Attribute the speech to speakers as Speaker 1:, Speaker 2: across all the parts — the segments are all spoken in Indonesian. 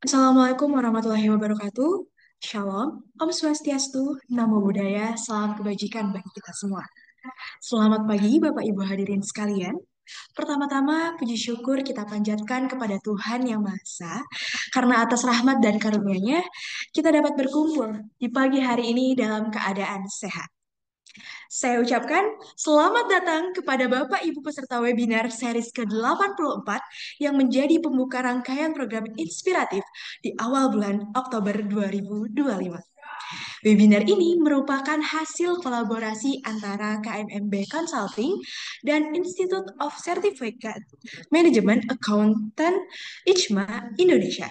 Speaker 1: Assalamualaikum warahmatullahi wabarakatuh. Shalom, Om Swastiastu, Namo Buddhaya, salam kebajikan bagi kita semua. Selamat pagi Bapak Ibu hadirin sekalian. Pertama-tama puji syukur kita panjatkan kepada Tuhan Yang Maha Esa, karena atas rahmat dan karunia-Nya kita dapat berkumpul di pagi hari ini dalam keadaan sehat. Saya ucapkan selamat datang kepada Bapak Ibu peserta webinar series ke-84 yang menjadi pembuka rangkaian program inspiratif di awal bulan Oktober 2025. Webinar ini merupakan hasil kolaborasi antara KMMB Consulting dan Institute of Certificate Management Accountant ICMA Indonesia.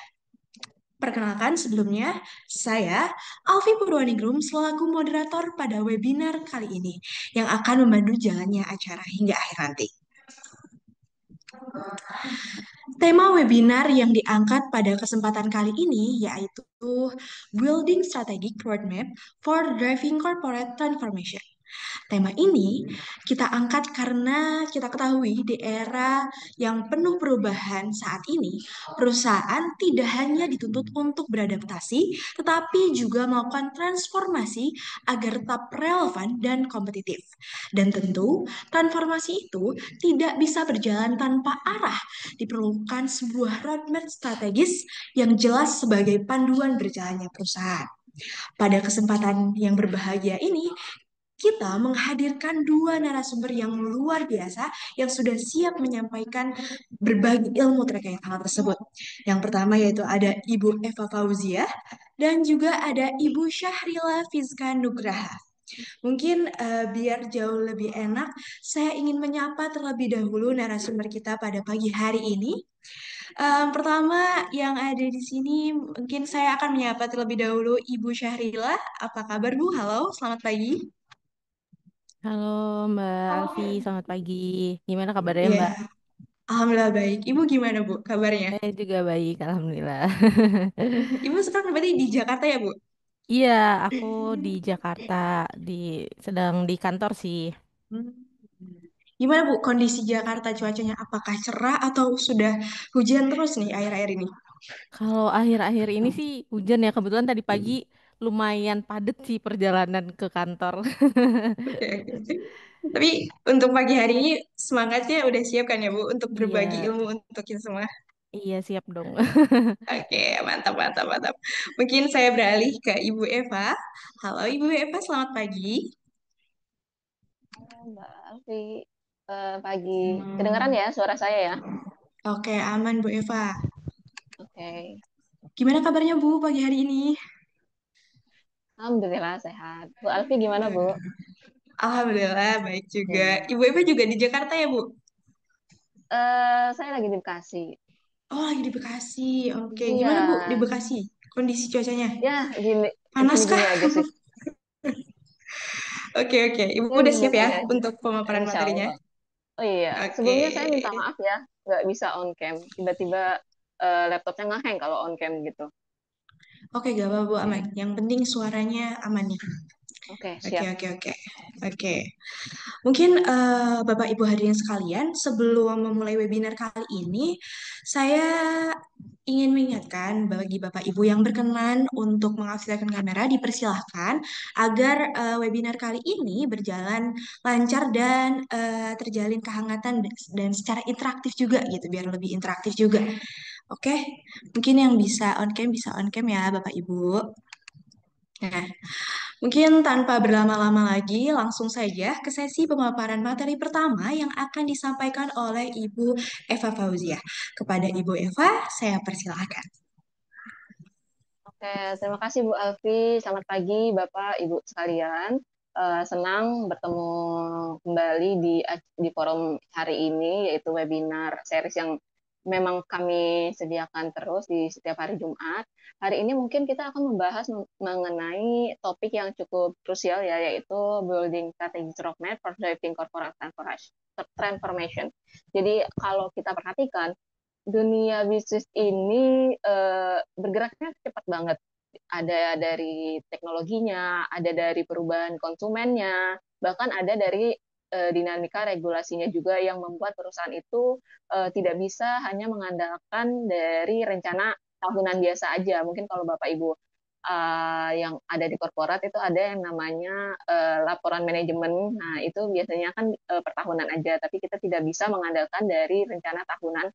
Speaker 1: Perkenalkan sebelumnya, saya Alfi Purwaningrum selaku moderator pada webinar kali ini yang akan membantu jalannya acara hingga akhir nanti. Tema webinar yang diangkat pada kesempatan kali ini yaitu Building Strategic Roadmap for Driving Corporate Transformation. Tema ini kita angkat karena kita ketahui di era yang penuh perubahan saat ini, perusahaan tidak hanya dituntut untuk beradaptasi, tetapi juga melakukan transformasi agar tetap relevan dan kompetitif. Dan tentu, transformasi itu tidak bisa berjalan tanpa arah. Diperlukan sebuah roadmap strategis yang jelas sebagai panduan berjalannya perusahaan. Pada kesempatan yang berbahagia ini, kita menghadirkan dua narasumber yang luar biasa yang sudah siap menyampaikan berbagi ilmu terkait hal tersebut. Yang pertama yaitu ada Ibu Eva Fauzia dan juga ada Ibu Syahrila Fizka Nugraha. Mungkin biar jauh lebih enak, saya ingin menyapa terlebih dahulu narasumber kita pada pagi hari ini. Pertama yang ada di sini, mungkin saya akan menyapa terlebih dahulu Ibu Syahrila. Apa kabar Bu? Halo, selamat pagi.
Speaker 2: Halo Mbak Alfi, selamat pagi. Gimana kabarnya
Speaker 1: Ya,
Speaker 2: Mbak?
Speaker 1: Alhamdulillah baik. Ibu gimana Bu kabarnya?
Speaker 2: Saya juga baik, Alhamdulillah.
Speaker 1: Ibu sekarang berarti di Jakarta ya Bu?
Speaker 2: Iya, aku di Jakarta, di sedang di kantor sih.
Speaker 1: Hmm. Gimana Bu kondisi Jakarta cuacanya? Apakah cerah atau sudah hujan terus nih akhir-akhir ini?
Speaker 2: Kalau akhir-akhir ini sih hujan ya, kebetulan tadi pagi lumayan padat sih perjalanan ke kantor.
Speaker 1: Oke. Tapi untuk pagi hari ini semangatnya udah siap kan ya Bu untuk berbagi
Speaker 2: Iya,
Speaker 1: ilmu untuk kita semua?
Speaker 2: iya siap dong.
Speaker 1: Oke, mantap, mantap, mantap. Mungkin saya beralih ke Ibu Eva. Halo Ibu Eva, selamat pagi.
Speaker 3: Halo Mbak Alfi. Pagi. Kedengaran ya suara saya ya?
Speaker 1: Oke, aman Bu Eva.
Speaker 3: Oke.
Speaker 1: Gimana kabarnya Bu pagi hari ini?
Speaker 3: Alhamdulillah sehat. Bu Alfi gimana Bu?
Speaker 1: Alhamdulillah baik juga.
Speaker 3: Hmm.
Speaker 1: Ibu Eva juga di Jakarta ya Bu?
Speaker 3: Saya lagi di Bekasi.
Speaker 1: Oh lagi di Bekasi. Oke,
Speaker 3: Iya.
Speaker 1: gimana Bu di Bekasi? Kondisi cuacanya?
Speaker 3: Ya gini,
Speaker 1: Panas kah?
Speaker 3: gini-gini aja sih.
Speaker 1: Oke, oke. Ibu
Speaker 3: Ya
Speaker 1: udah siap ya
Speaker 3: gini-gini aja.
Speaker 1: untuk pemaparan
Speaker 3: Insya
Speaker 1: materinya?
Speaker 3: Allah. Oh iya,
Speaker 1: Oke.
Speaker 3: sebelumnya saya minta maaf ya, nggak bisa on cam. Tiba-tiba laptopnya nge-hang kalau on cam gitu.
Speaker 1: Oke, gak apa-apa Bu aman. Yang penting suaranya aman nih.
Speaker 3: Oke,
Speaker 1: Oke,
Speaker 3: siap.
Speaker 1: oke, oke. Oke. Mungkin Bapak Ibu hadirin sekalian, sebelum memulai webinar kali ini, saya ingin mengingatkan bagi Bapak Ibu yang berkenan untuk mengaktifkan kamera, dipersilahkan agar webinar kali ini berjalan lancar dan terjalin kehangatan dan secara interaktif juga gitu, biar lebih interaktif juga. Oke, mungkin yang bisa on cam ya Bapak Ibu. Nah, mungkin tanpa berlama-lama lagi, langsung saja ke sesi pemaparan materi pertama yang akan disampaikan oleh Ibu Eva Fauzia. Kepada Ibu Eva, saya persilahkan.
Speaker 3: Oke, terima kasih Bu Alfi. Selamat pagi Bapak, Ibu sekalian. Senang bertemu kembali di forum hari ini, yaitu webinar series yang memang kami sediakan terus di setiap hari Jumat. Hari ini mungkin kita akan membahas mengenai topik yang cukup krusial ya, yaitu Building Strategic Roadmap for Driving Corporate Transformation. Jadi kalau kita perhatikan, dunia bisnis ini bergeraknya cepat banget. Ada dari teknologinya, ada dari perubahan konsumennya, bahkan ada dari dinamika regulasinya juga yang membuat perusahaan itu tidak bisa hanya mengandalkan dari rencana tahunan biasa aja. Mungkin kalau Bapak Ibu yang ada di korporat itu ada yang namanya laporan manajemen. Nah, itu biasanya kan per tahunan aja, tapi kita tidak bisa mengandalkan dari rencana tahunan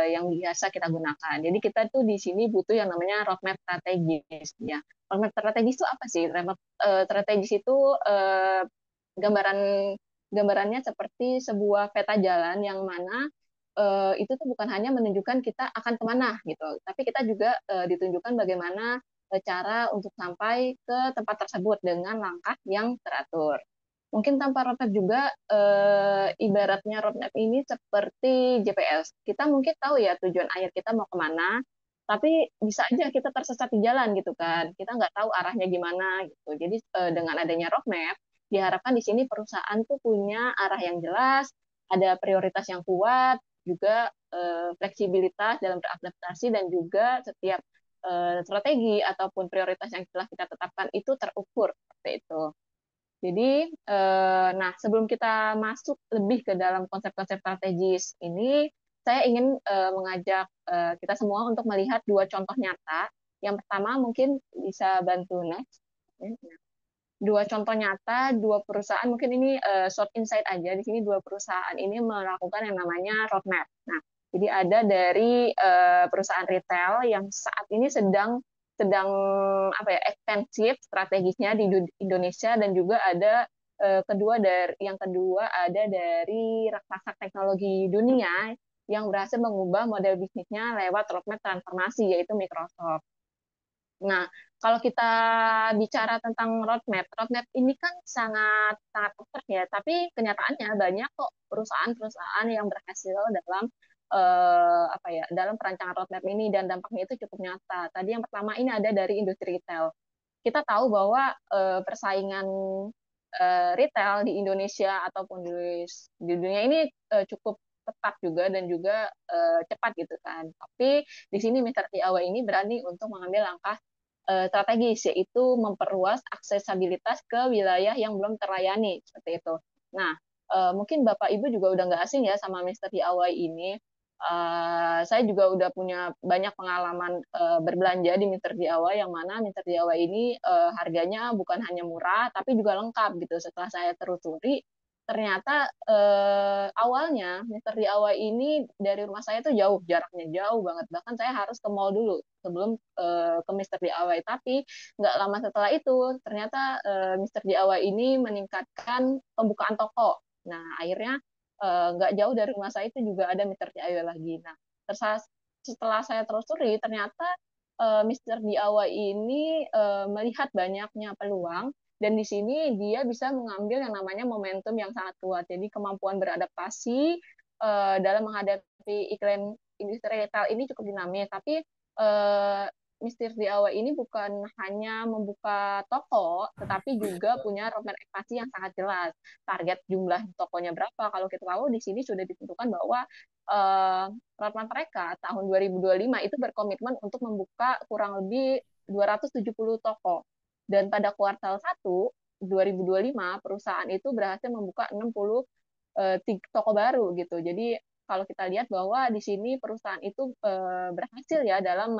Speaker 3: yang biasa kita gunakan. Jadi kita tuh di sini butuh yang namanya roadmap strategis ya. Roadmap strategis itu apa sih? Roadmap strategis itu gambaran gambarannya seperti sebuah peta jalan yang mana itu tuh bukan hanya menunjukkan kita akan kemana gitu, tapi kita juga ditunjukkan bagaimana cara untuk sampai ke tempat tersebut dengan langkah yang teratur. Mungkin tanpa roadmap juga, ibaratnya roadmap ini seperti GPS. Kita mungkin tahu ya tujuan akhir kita mau kemana, tapi bisa aja kita tersesat di jalan gitu kan. Kita nggak tahu arahnya gimana gitu. Jadi dengan adanya roadmap, diharapkan di sini perusahaan tuh punya arah yang jelas, ada prioritas yang kuat, juga fleksibilitas dalam beradaptasi dan juga setiap strategi ataupun prioritas yang telah kita tetapkan itu terukur seperti itu. Jadi, nah sebelum kita masuk lebih ke dalam konsep-konsep strategis ini, saya ingin mengajak kita semua untuk melihat dua contoh nyata. Yang pertama mungkin bisa bantu next. Dua contoh nyata, dua perusahaan, mungkin ini short insight aja. Di sini dua perusahaan ini melakukan yang namanya roadmap. Nah, jadi ada dari perusahaan retail yang saat ini sedang sedang apa ya ekstensif strategisnya di Indonesia, dan juga ada yang kedua ada dari raksasa teknologi dunia yang berhasil mengubah model bisnisnya lewat roadmap transformasi, yaitu Microsoft. Nah, kalau kita bicara tentang roadmap, roadmap ini kan sangat sangat abstrak ya, tapi kenyataannya banyak kok perusahaan-perusahaan yang berhasil dalam apa ya, dalam perancangan roadmap ini, dan dampaknya itu cukup nyata. Tadi yang pertama ini ada dari industri retail. Kita tahu bahwa persaingan retail di Indonesia ataupun di dunia ini cukup ketat juga dan juga cepat gitu kan. Tapi di sini Mr. DIY ini berani untuk mengambil langkah strategis, yaitu memperluas aksesibilitas ke wilayah yang belum terlayani seperti itu. Nah, mungkin Bapak Ibu juga udah nggak asing ya sama Mr. DIY ini. Saya juga udah punya banyak pengalaman berbelanja di Mr. DIY, yang mana Mr. DIY ini harganya bukan hanya murah tapi juga lengkap gitu. Setelah saya telusuri, ternyata awalnya Mr. DIY ini dari rumah saya tuh jauh, jaraknya jauh banget. Bahkan saya harus ke mall dulu sebelum ke Mr. DIY. Tapi nggak lama setelah itu, ternyata Mr. DIY ini meningkatkan pembukaan toko. Nah, akhirnya nggak jauh dari rumah saya itu juga ada Mr. DIY lagi. Nah, setelah saya telusuri, ternyata Mr. DIY ini melihat banyaknya peluang, dan di sini dia bisa mengambil yang namanya momentum yang sangat kuat. Jadi kemampuan beradaptasi dalam menghadapi iklim industri retail ini cukup dinamis. Tapi Mr. DIY ini bukan hanya membuka toko, tetapi juga punya roadmap ekspansi yang sangat jelas. Target jumlah tokonya berapa? Kalau kita tahu di sini sudah ditentukan bahwa roadmap mereka tahun 2025 itu berkomitmen untuk membuka kurang lebih 270 toko. Dan pada kuartal 1 2025 perusahaan itu berhasil membuka 60 toko baru gitu. Jadi kalau kita lihat bahwa di sini perusahaan itu berhasil ya dalam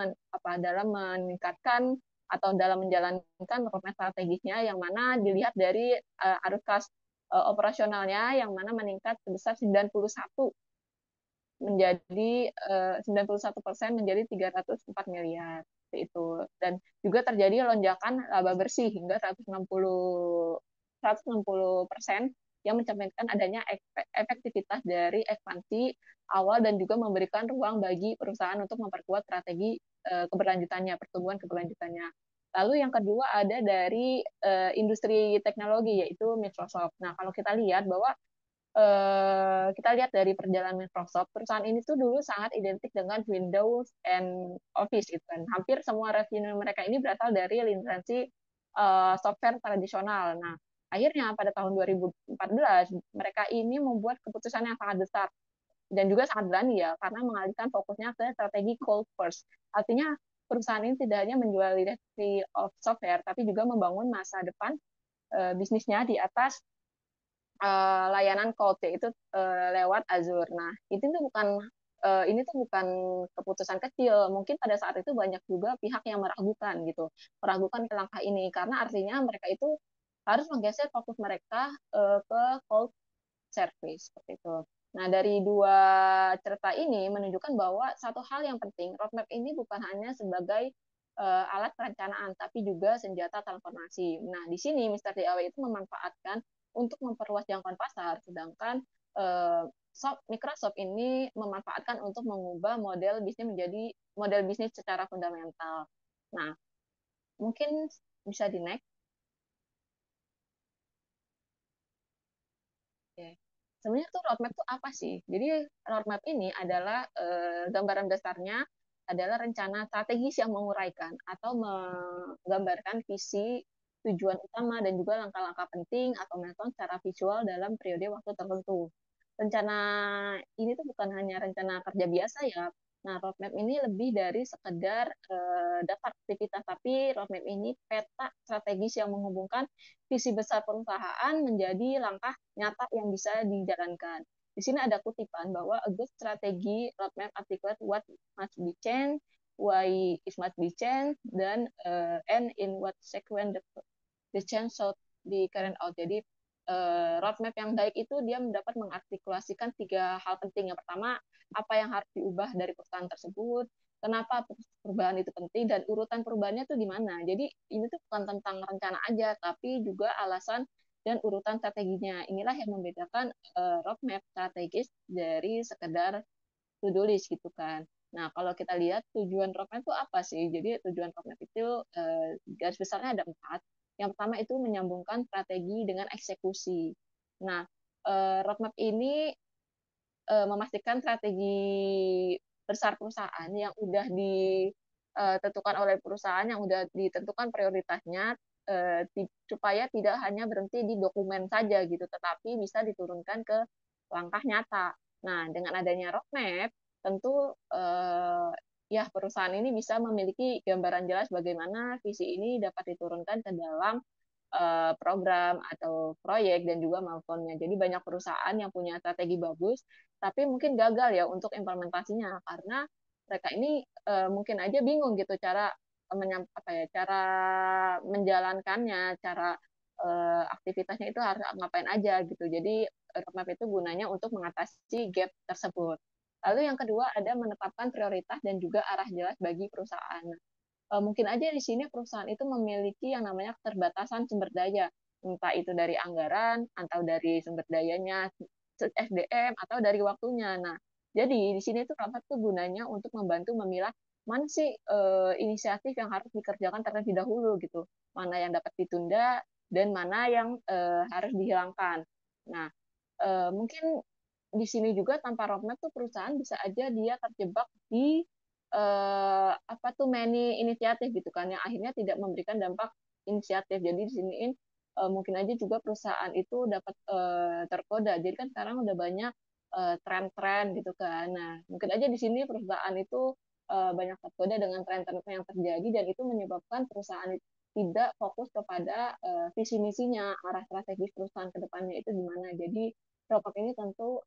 Speaker 3: meningkatkan atau dalam menjalankan roadmap strategisnya, yang mana dilihat dari arus kas operasionalnya yang mana meningkat sebesar 91 menjadi 91% menjadi 304 miliar itu, dan juga terjadi lonjakan laba bersih hingga 160% yang mencerminkan adanya efektivitas dari ekspansi awal dan juga memberikan ruang bagi perusahaan untuk memperkuat strategi keberlanjutannya, pertumbuhan keberlanjutannya. Lalu yang kedua ada dari industri teknologi, yaitu Microsoft. Nah, kalau kita lihat bahwa kita lihat dari perjalanan Microsoft, perusahaan ini tuh dulu sangat identik dengan Windows and Office gitu kan. Hampir semua revenue mereka ini berasal dari lisensi software tradisional. Nah, akhirnya pada tahun 2014 mereka ini membuat keputusan yang sangat besar dan juga sangat berani ya, karena mengalihkan fokusnya ke strategi cloud first. Artinya perusahaan ini tidak hanya menjual lisensi of software, tapi juga membangun masa depan bisnisnya di atas layanan cloud yaitu lewat Azure. Nah, ini tuh bukan keputusan kecil. Mungkin pada saat itu banyak juga pihak yang meragukan gitu, meragukan ke langkah ini karena artinya mereka itu harus menggeser fokus mereka ke cloud service seperti itu. Nah, dari dua cerita ini menunjukkan bahwa satu hal yang penting, roadmap ini bukan hanya sebagai alat perencanaan, tapi juga senjata transformasi. Nah, di sini Mr. DIY itu memanfaatkan untuk memperluas jangkauan pasar, sedangkan Microsoft ini memanfaatkan untuk mengubah model bisnis menjadi model bisnis secara fundamental. Nah, mungkin bisa di next. Oke. Sebenarnya tuh roadmap itu apa sih? Jadi roadmap ini adalah gambaran besarnya adalah rencana strategis yang menguraikan atau menggambarkan visi, tujuan utama dan juga langkah-langkah penting atau milestone secara visual dalam periode waktu tertentu. Rencana ini tuh bukan hanya rencana kerja biasa ya. Nah, roadmap ini lebih dari sekedar daftar aktivitas, tapi roadmap ini peta strategis yang menghubungkan visi besar perusahaan menjadi langkah nyata yang bisa dijalankan. Di sini ada kutipan bahwa a good strategy roadmap articulate what must be changed, why it must be changed, dan and in what sequence the change should be carried out. Jadi roadmap yang baik itu dia dapat mengartikulasikan tiga hal penting. Yang pertama, apa yang harus diubah dari perusahaan tersebut, kenapa perubahan itu penting, dan urutan perubahannya itu di mana. Jadi ini tuh bukan tentang rencana aja, tapi juga alasan dan urutan strateginya. Inilah yang membedakan roadmap strategis dari sekedar to-do list gitu kan. Nah, kalau kita lihat tujuan roadmap itu apa sih? Jadi tujuan roadmap itu garis besarnya ada 4. Yang pertama itu menyambungkan strategi dengan eksekusi. Nah, roadmap ini memastikan strategi besar perusahaan yang udah ditentukan oleh perusahaan, yang udah ditentukan prioritasnya, supaya tidak hanya berhenti di dokumen saja gitu, tetapi bisa diturunkan ke langkah nyata. Nah, dengan adanya roadmap, tentu ya perusahaan ini bisa memiliki gambaran jelas bagaimana visi ini dapat diturunkan ke dalam program atau proyek dan juga milestone-nya. Jadi banyak perusahaan yang punya strategi bagus, tapi mungkin gagal ya untuk implementasinya karena mereka ini mungkin aja bingung gitu cara cara menjalankannya, cara aktivitasnya itu harus ngapain aja gitu. Jadi roadmap itu gunanya untuk mengatasi gap tersebut. Lalu yang kedua ada menetapkan prioritas dan juga arah jelas bagi perusahaan. Mungkin aja di sini perusahaan itu memiliki yang namanya keterbatasan sumber daya, entah itu dari anggaran, atau dari sumber dayanya, SDM, atau dari waktunya. Nah, jadi di sini tuh rapat tuh gunanya untuk membantu memilah mana sih inisiatif yang harus dikerjakan terlebih dahulu gitu, mana yang dapat ditunda dan mana yang harus dihilangkan. Nah, mungkin di sini juga tanpa roadmap tuh perusahaan bisa aja dia terjebak di apa tuh many inisiatif gitu kan yang akhirnya tidak memberikan dampak inisiatif. Jadi di sini mungkin aja juga perusahaan itu dapat tergoda. Jadi kan sekarang udah banyak tren-tren gitu kan. Nah, mungkin aja di sini perusahaan itu banyak tergoda dengan tren-tren yang terjadi dan itu menyebabkan perusahaan itu tidak fokus kepada visi misinya, arah strategis perusahaan ke depannya itu di mana. Jadi roadmap ini tentu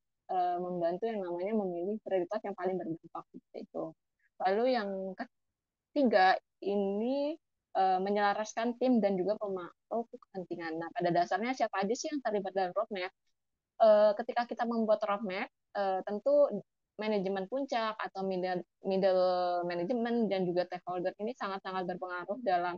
Speaker 3: membantu yang namanya memilih prioritas yang paling berdampak seperti itu. Lalu yang ketiga ini menyelaraskan tim dan juga pemangku kepentingan. Nah, pada dasarnya siapa aja sih yang terlibat dalam roadmap? Ketika kita membuat roadmap, tentu manajemen puncak atau middle management dan juga stakeholder ini sangat-sangat berpengaruh dalam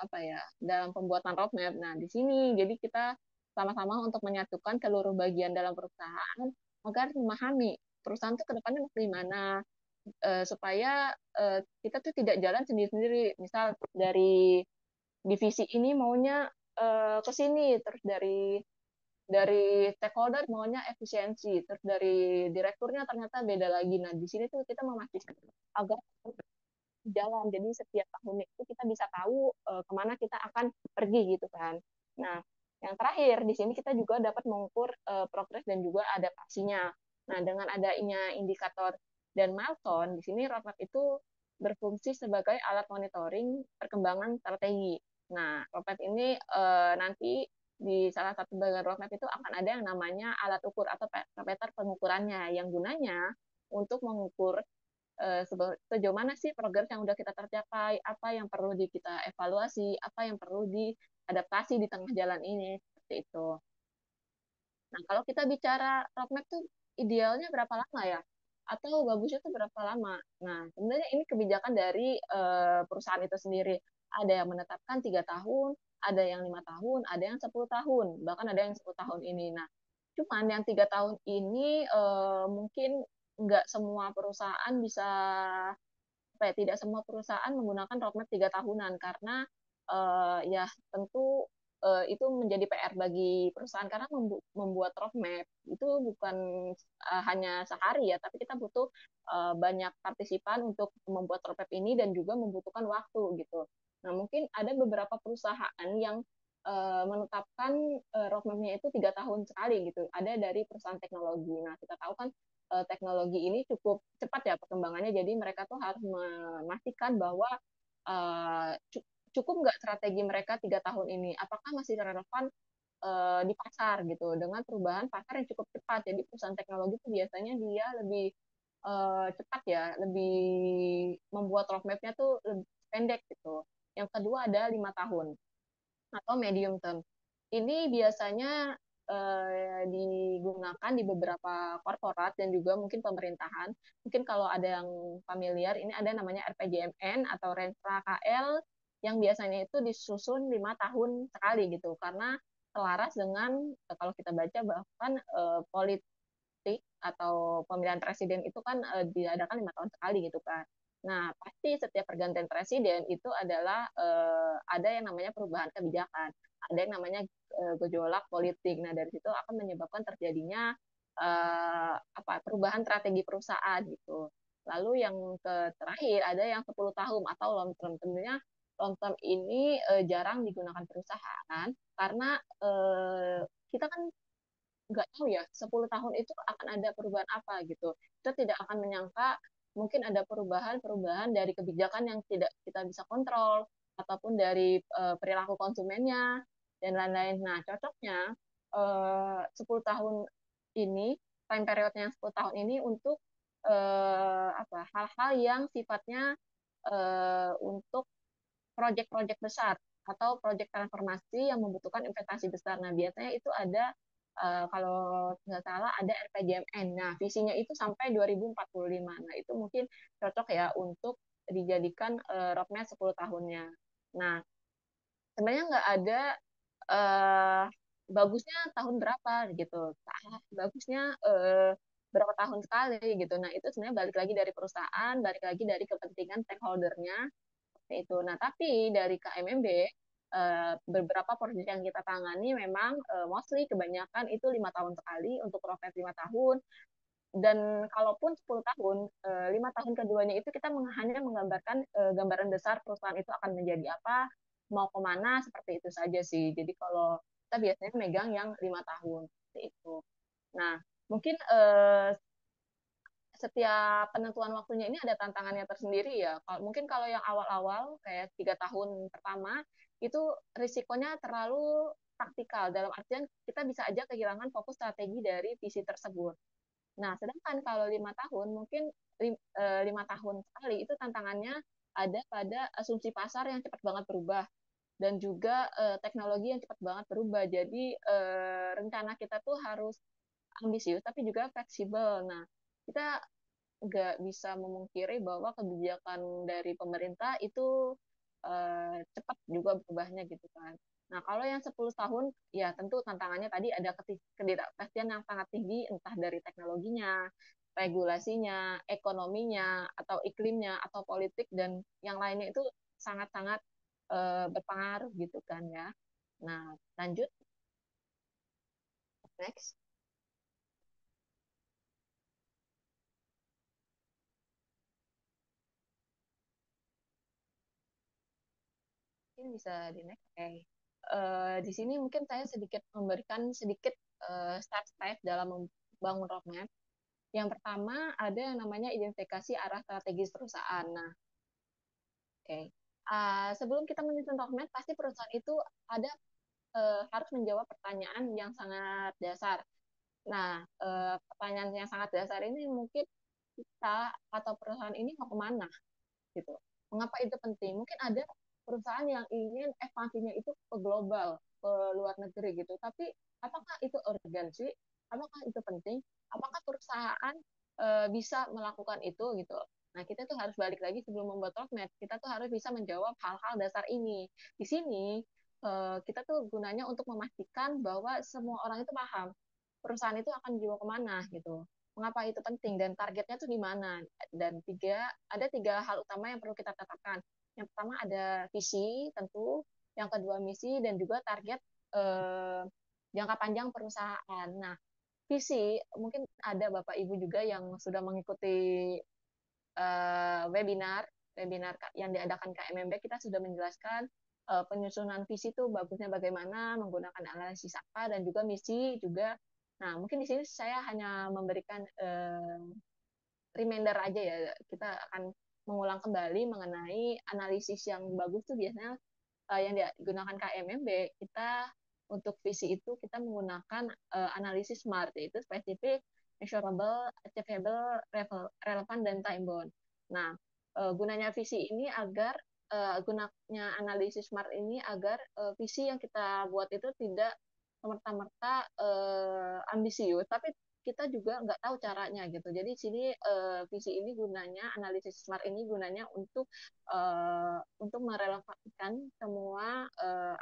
Speaker 3: apa ya, dalam pembuatan roadmap. Nah, di sini jadi kita sama-sama untuk menyatukan seluruh bagian dalam perusahaan agar memahami perusahaan itu ke depannya mau gimana, supaya kita tuh tidak jalan sendiri-sendiri. Misal dari divisi ini maunya ke sini, terus dari stakeholder maunya efisiensi, terus dari direkturnya ternyata beda lagi. Nah, di sini tuh kita memastikan agar jalan. Jadi setiap tahun itu kita bisa tahu kemana kita akan pergi gitu kan. Nah, yang terakhir di sini kita juga dapat mengukur progres dan juga adaptasinya. Nah, dengan adanya indikator dan milestone, di sini roadmap itu berfungsi sebagai alat monitoring perkembangan strategi. Nah, roadmap ini nanti di salah satu bagian roadmap itu akan ada yang namanya alat ukur atau parameter pengukurannya yang gunanya untuk mengukur sejauh mana sih progres yang udah kita tercapai, apa yang perlu kita evaluasi, apa yang perlu diadaptasi di tengah jalan ini, seperti itu. Nah, kalau kita bicara roadmap tuh idealnya berapa lama ya? Atau bagusnya tuh berapa lama? Nah, sebenarnya ini kebijakan dari perusahaan itu sendiri. Ada yang menetapkan 3 tahun, ada yang 5 tahun, ada yang 10 tahun, bahkan ada yang 10 tahun ini. Nah, cuman yang 3 tahun ini mungkin nggak semua perusahaan bisa tidak semua perusahaan menggunakan roadmap 3 tahunan karena ya tentu itu menjadi PR bagi perusahaan karena membuat roadmap itu bukan hanya sehari ya, tapi kita butuh banyak partisipan untuk membuat roadmap ini dan juga membutuhkan waktu gitu. Nah mungkin ada beberapa perusahaan yang menetapkan roadmapnya itu 3 tahun sekali gitu. Ada dari perusahaan teknologi. Nah kita tahu kan teknologi ini cukup cepat ya perkembangannya, jadi mereka tuh harus memastikan bahwa uh, cukup nggak strategi mereka 3 tahun ini, apakah masih relevan di pasar gitu dengan perubahan pasar yang cukup cepat. Jadi perusahaan teknologi itu biasanya dia lebih cepat ya, lebih membuat roadmap-nya tuh lebih pendek gitu. Yang kedua ada 5 tahun atau medium term. Ini biasanya digunakan di beberapa korporat dan juga mungkin pemerintahan. Mungkin kalau ada yang familiar, ini ada namanya RPJMN atau Renstra KL yang biasanya itu disusun 5 tahun sekali gitu, karena selaras dengan kalau kita baca bahkan politik atau pemilihan presiden itu kan diadakan 5 tahun sekali gitu kan. Nah, pasti setiap pergantian presiden itu adalah ada yang namanya perubahan kebijakan, ada yang namanya gejolak politik. Nah, dari situ akan menyebabkan terjadinya apa perubahan strategi perusahaan gitu. Lalu yang terakhir ada yang 10 tahun atau long term. Tentunya long term ini jarang digunakan perusahaan karena kita kan nggak tahu ya 10 tahun itu akan ada perubahan apa gitu. Kita tidak akan menyangka mungkin ada perubahan-perubahan dari kebijakan yang tidak kita bisa kontrol ataupun dari perilaku konsumennya dan lain-lain. Nah, cocoknya 10 tahun ini time periodnya 10 tahun ini untuk apa hal-hal yang sifatnya untuk proyek-proyek besar atau proyek transformasi yang membutuhkan investasi besar. Nah, biasanya itu ada kalau nggak salah ada RPJMN. Nah, visinya itu sampai 2045. Nah, itu mungkin cocok ya untuk dijadikan roadmap 10 tahunnya. Nah, sebenarnya nggak ada uh, bagusnya tahun berapa gitu. Bagusnya berapa tahun sekali gitu. Nah, itu sebenarnya balik lagi dari perusahaan, balik lagi dari kepentingan stakeholdernya itu. Nah, tapi dari KMMB beberapa proyek yang kita tangani memang mostly kebanyakan itu 5 tahun sekali untuk roadmap 5 tahun. Dan kalaupun 10 tahun, 5 tahun keduanya itu kita hanya menggambarkan gambaran besar perusahaan itu akan menjadi apa, mau kemana, seperti itu saja sih. Jadi kalau kita biasanya megang yang 5 tahun, seperti itu. Nah, mungkin setiap penentuan waktunya ini ada tantangannya tersendiri ya. Mungkin kalau yang awal-awal kayak 3 tahun pertama itu risikonya terlalu taktikal dalam artian kita bisa aja kehilangan fokus strategi dari visi tersebut. Nah, sedangkan kalau 5 tahun mungkin 5 tahun sekali itu tantangannya ada pada asumsi pasar yang cepat banget berubah dan juga teknologi yang cepat banget berubah. Jadi rencana kita tuh harus ambisius tapi juga fleksibel. Nah, kita nggak bisa memungkiri bahwa kebijakan dari pemerintah itu cepat juga berubahnya gitu kan. Nah, kalau yang 10 tahun, ya tentu tantangannya tadi ada ketidakpastian yang sangat tinggi, entah dari teknologinya, regulasinya, ekonominya, atau iklimnya, atau politik, dan yang lainnya itu sangat-sangat berpengaruh gitu kan ya. Nah, lanjut, next. Mungkin bisa di next. Okay. Di sini mungkin saya sedikit memberikan sedikit step-step dalam membangun roadmap. Yang pertama ada yang namanya identifikasi arah strategis perusahaan. Nah, oke. Okay. Sebelum kita menyusun roadmap, pasti perusahaan itu ada harus menjawab pertanyaan yang sangat dasar. Nah, pertanyaan yang sangat dasar ini mungkin kita atau perusahaan ini mau kemana gitu. Mengapa itu penting? Mungkin ada perusahaan yang ingin ekspansinya itu ke global, ke luar negeri gitu. Tapi apakah itu urgensi? Apakah itu penting? Apakah perusahaan bisa melakukan itu gitu? Nah, kita tuh harus balik lagi sebelum membuat roadmap. Kita tuh harus bisa menjawab hal-hal dasar ini. Di sini kita tuh gunanya untuk memastikan bahwa semua orang itu paham perusahaan itu akan dibawa kemana gitu. Mengapa itu penting dan targetnya tuh di mana? Dan ada tiga hal utama yang perlu kita tetapkan. Yang pertama ada visi tentu, yang kedua misi dan juga target eh, jangka panjang perusahaan. Nah, visi mungkin ada Bapak Ibu juga yang sudah mengikuti webinar webinar yang diadakan KMMB, kita sudah menjelaskan penyusunan visi itu bagusnya bagaimana, menggunakan analisis apa, dan juga misi juga. Nah, mungkin di sini saya hanya memberikan reminder aja ya, kita akan mengulang kembali mengenai analisis yang bagus tuh biasanya yang digunakan KMMB, kita untuk visi itu kita menggunakan analisis SMART, yaitu spesifik, measurable, achievable, relevan, dan time bound. Nah, gunanya visi ini agar gunanya analisis SMART ini agar visi yang kita buat itu tidak merta-merta ambisius, tapi kita juga nggak tahu caranya gitu. Jadi sini visi ini gunanya, analisis SMART ini gunanya untuk merelevankan semua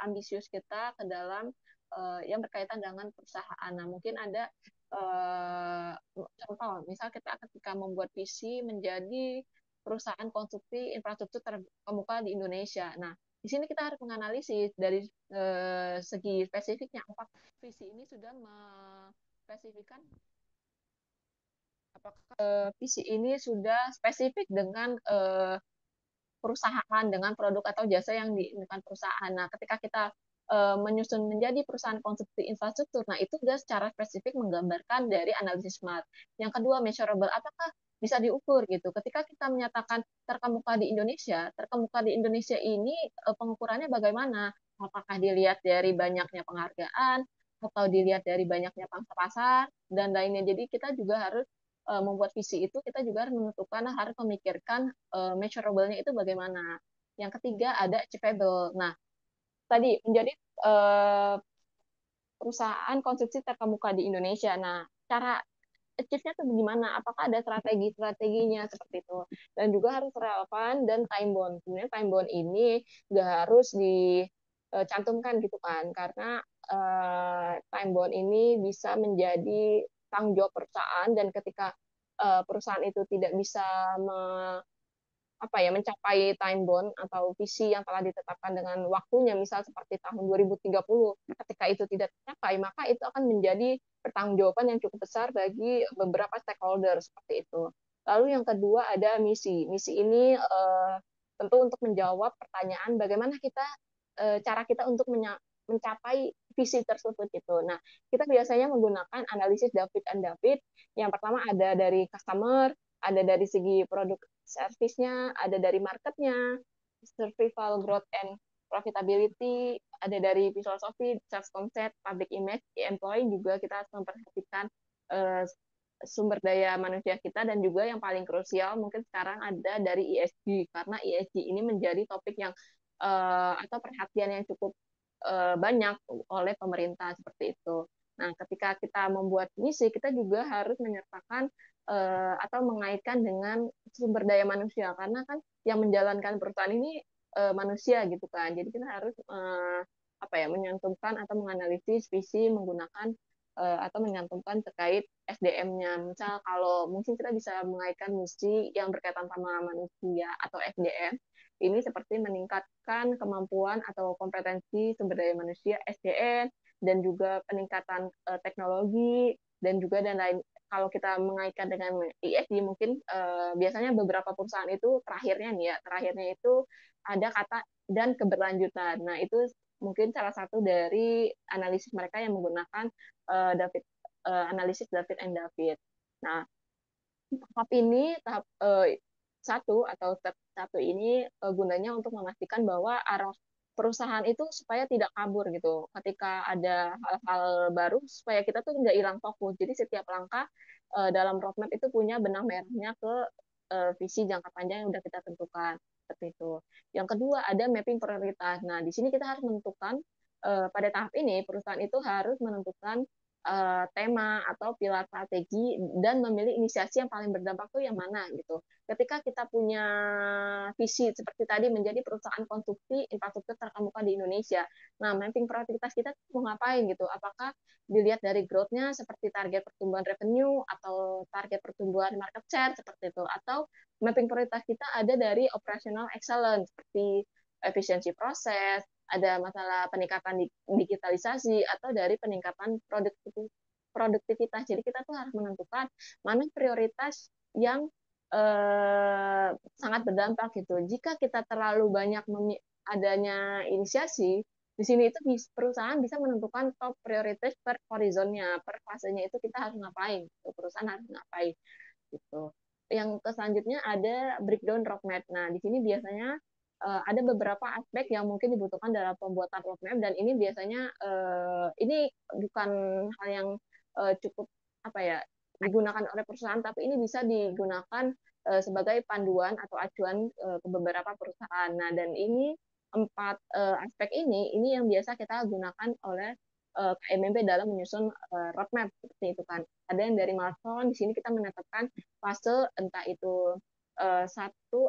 Speaker 3: ambisius kita ke dalam yang berkaitan dengan perusahaan. Nah, mungkin ada contoh, misal kita ketika membuat visi menjadi perusahaan konstruksi infrastruktur terkemuka di Indonesia. Nah, di sini kita harus menganalisis dari segi spesifiknya, apakah visi ini sudah spesifikkan apakah visi ini sudah spesifik dengan perusahaan, dengan produk atau jasa yang diinginkan perusahaan. Nah, ketika kita menyusun menjadi perusahaan konstruksi infrastruktur, nah itu sudah secara spesifik menggambarkan dari analisis SMART. Yang kedua, measurable, apakah bisa diukur gitu. Ketika kita menyatakan terkemuka di Indonesia ini pengukurannya bagaimana? Apakah dilihat dari banyaknya penghargaan, atau dilihat dari banyaknya pangsa pasar, dan lainnya. Jadi kita juga harus membuat visi itu, kita juga harus menentukan, harus memikirkan measurable-nya itu bagaimana. Yang ketiga ada achievable. Nah, tadi menjadi perusahaan konstruksi terkemuka di Indonesia. Nah, cara achieve-nya itu bagaimana? Apakah ada strategi-strateginya seperti itu? Dan juga harus relevan dan time bound. Sebenarnya time bound ini nggak harus dicantumkan gitu kan, karena time bound ini bisa menjadi tanggung jawab perusahaan, dan ketika perusahaan itu tidak bisa mencapai time bound atau visi yang telah ditetapkan dengan waktunya, misal seperti tahun 2030, ketika itu tidak tercapai, maka itu akan menjadi pertanggungjawaban yang cukup besar bagi beberapa stakeholder seperti itu. Lalu yang kedua ada misi. Misi ini tentu untuk menjawab pertanyaan bagaimana cara kita untuk mencapai visi tersebut itu. Nah, kita biasanya menggunakan analisis David and David. Yang pertama ada dari customer, ada dari segi produk service-nya, ada dari market-nya, survival growth and profitability, ada dari philosophy, self concept, public image, employee, juga kita harus memperhatikan sumber daya manusia kita, dan juga yang paling krusial mungkin sekarang ada dari ESG, karena ESG ini menjadi topik yang atau perhatian yang cukup banyak oleh pemerintah seperti itu. Nah, ketika kita membuat misi, kita juga harus menyertakan atau mengaitkan dengan sumber daya manusia, karena kan yang menjalankan perusahaan ini manusia gitu kan. Jadi kita harus menyantumkan atau menganalisis visi menggunakan atau menyantumkan terkait SDM-nya. Misal kalau mungkin kita bisa mengaitkan misi yang berkaitan sama manusia atau SDM, ini seperti meningkatkan kemampuan atau kompetensi sumber daya manusia SDM, dan juga peningkatan teknologi, dan juga dan lain. Kalau kita mengaitkan dengan ESG, mungkin biasanya beberapa perusahaan itu terakhirnya itu ada kata dan keberlanjutan. Nah, itu mungkin salah satu dari analisis mereka yang menggunakan analisis David and David. Nah, tahap satu atau step satu ini gunanya untuk memastikan bahwa arah perusahaan itu supaya tidak kabur gitu. Ketika ada hal-hal baru supaya kita tuh nggak hilang fokus. Jadi setiap langkah dalam roadmap itu punya benang merahnya ke visi jangka panjang yang udah kita tentukan. Seperti itu. Yang kedua ada mapping prioritas. Nah, di sini kita harus menentukan pada tahap ini perusahaan itu harus menentukan tema atau pilar strategi dan memilih inisiasi yang paling berdampak tuh yang mana gitu. Ketika kita punya visi seperti tadi menjadi perusahaan konstruksi infrastruktur terkemuka di Indonesia. Nah, mapping prioritas kita mau ngapain gitu? Apakah dilihat dari growth-nya seperti target pertumbuhan revenue atau target pertumbuhan market share seperti itu, atau mapping prioritas kita ada dari operational excellence seperti efisiensi proses, ada masalah peningkatan digitalisasi atau dari peningkatan produktivitas. Jadi kita tuh harus menentukan mana prioritas yang sangat berdampak gitu. Jika kita terlalu banyak adanya inisiasi, di sini itu perusahaan bisa menentukan top prioritas per horizonnya, per fasenya itu kita harus ngapain, perusahaan harus ngapain gitu. Yang selanjutnya ada breakdown roadmap. Nah, di sini biasanya ada beberapa aspek yang mungkin dibutuhkan dalam pembuatan roadmap dan ini biasanya ini bukan hal yang cukup apa ya digunakan oleh perusahaan, tapi ini bisa digunakan sebagai panduan atau acuan ke beberapa perusahaan. Nah, dan ini empat aspek ini yang biasa kita gunakan oleh KMMP dalam menyusun roadmap seperti itu kan. Ada yang dari milestone, di sini kita menetapkan fase entah itu 1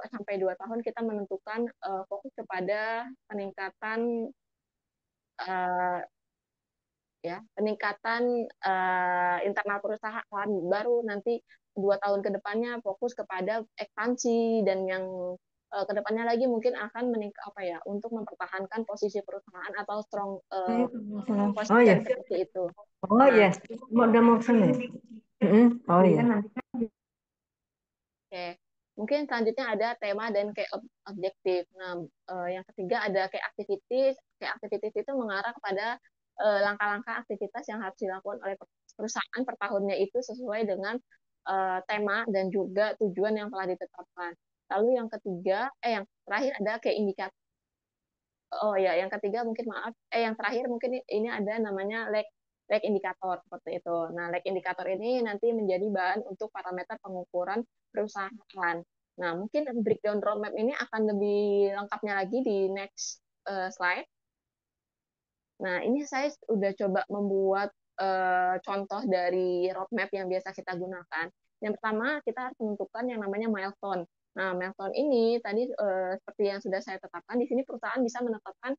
Speaker 3: sampai 2 tahun kita menentukan fokus kepada peningkatan uh, ya peningkatan internal perusahaan, baru nanti 2 tahun ke depannya fokus kepada ekspansi, dan yang ke depannya lagi mungkin akan meningkat apa ya untuk mempertahankan posisi perusahaan atau strong
Speaker 4: Oh ya,
Speaker 3: position seperti itu.
Speaker 4: oh
Speaker 3: Nah,
Speaker 4: ya, udah mau kesana. Oh ya.
Speaker 3: oke, mungkin selanjutnya ada tema dan kayak objektif. Nah, yang ketiga ada kayak aktivitas. Kayak aktivitas itu mengarah kepada langkah-langkah aktivitas yang harus dilakukan oleh perusahaan per tahunnya itu sesuai dengan tema dan juga tujuan yang telah ditetapkan. Lalu yang ketiga, yang terakhir ada kayak indikator. Oh ya, yang ketiga mungkin maaf, yang terakhir mungkin ini ada namanya lag indikator seperti itu. Nah, lag indikator ini nanti menjadi bahan untuk parameter pengukuran perusahaan. Nah, mungkin breakdown roadmap ini akan lebih lengkapnya lagi di next slide. Nah, ini saya udah coba membuat contoh dari roadmap yang biasa kita gunakan. Yang pertama, kita harus menentukan yang namanya milestone. Nah, milestone ini tadi seperti yang sudah saya tetapkan, di sini perusahaan bisa menetapkan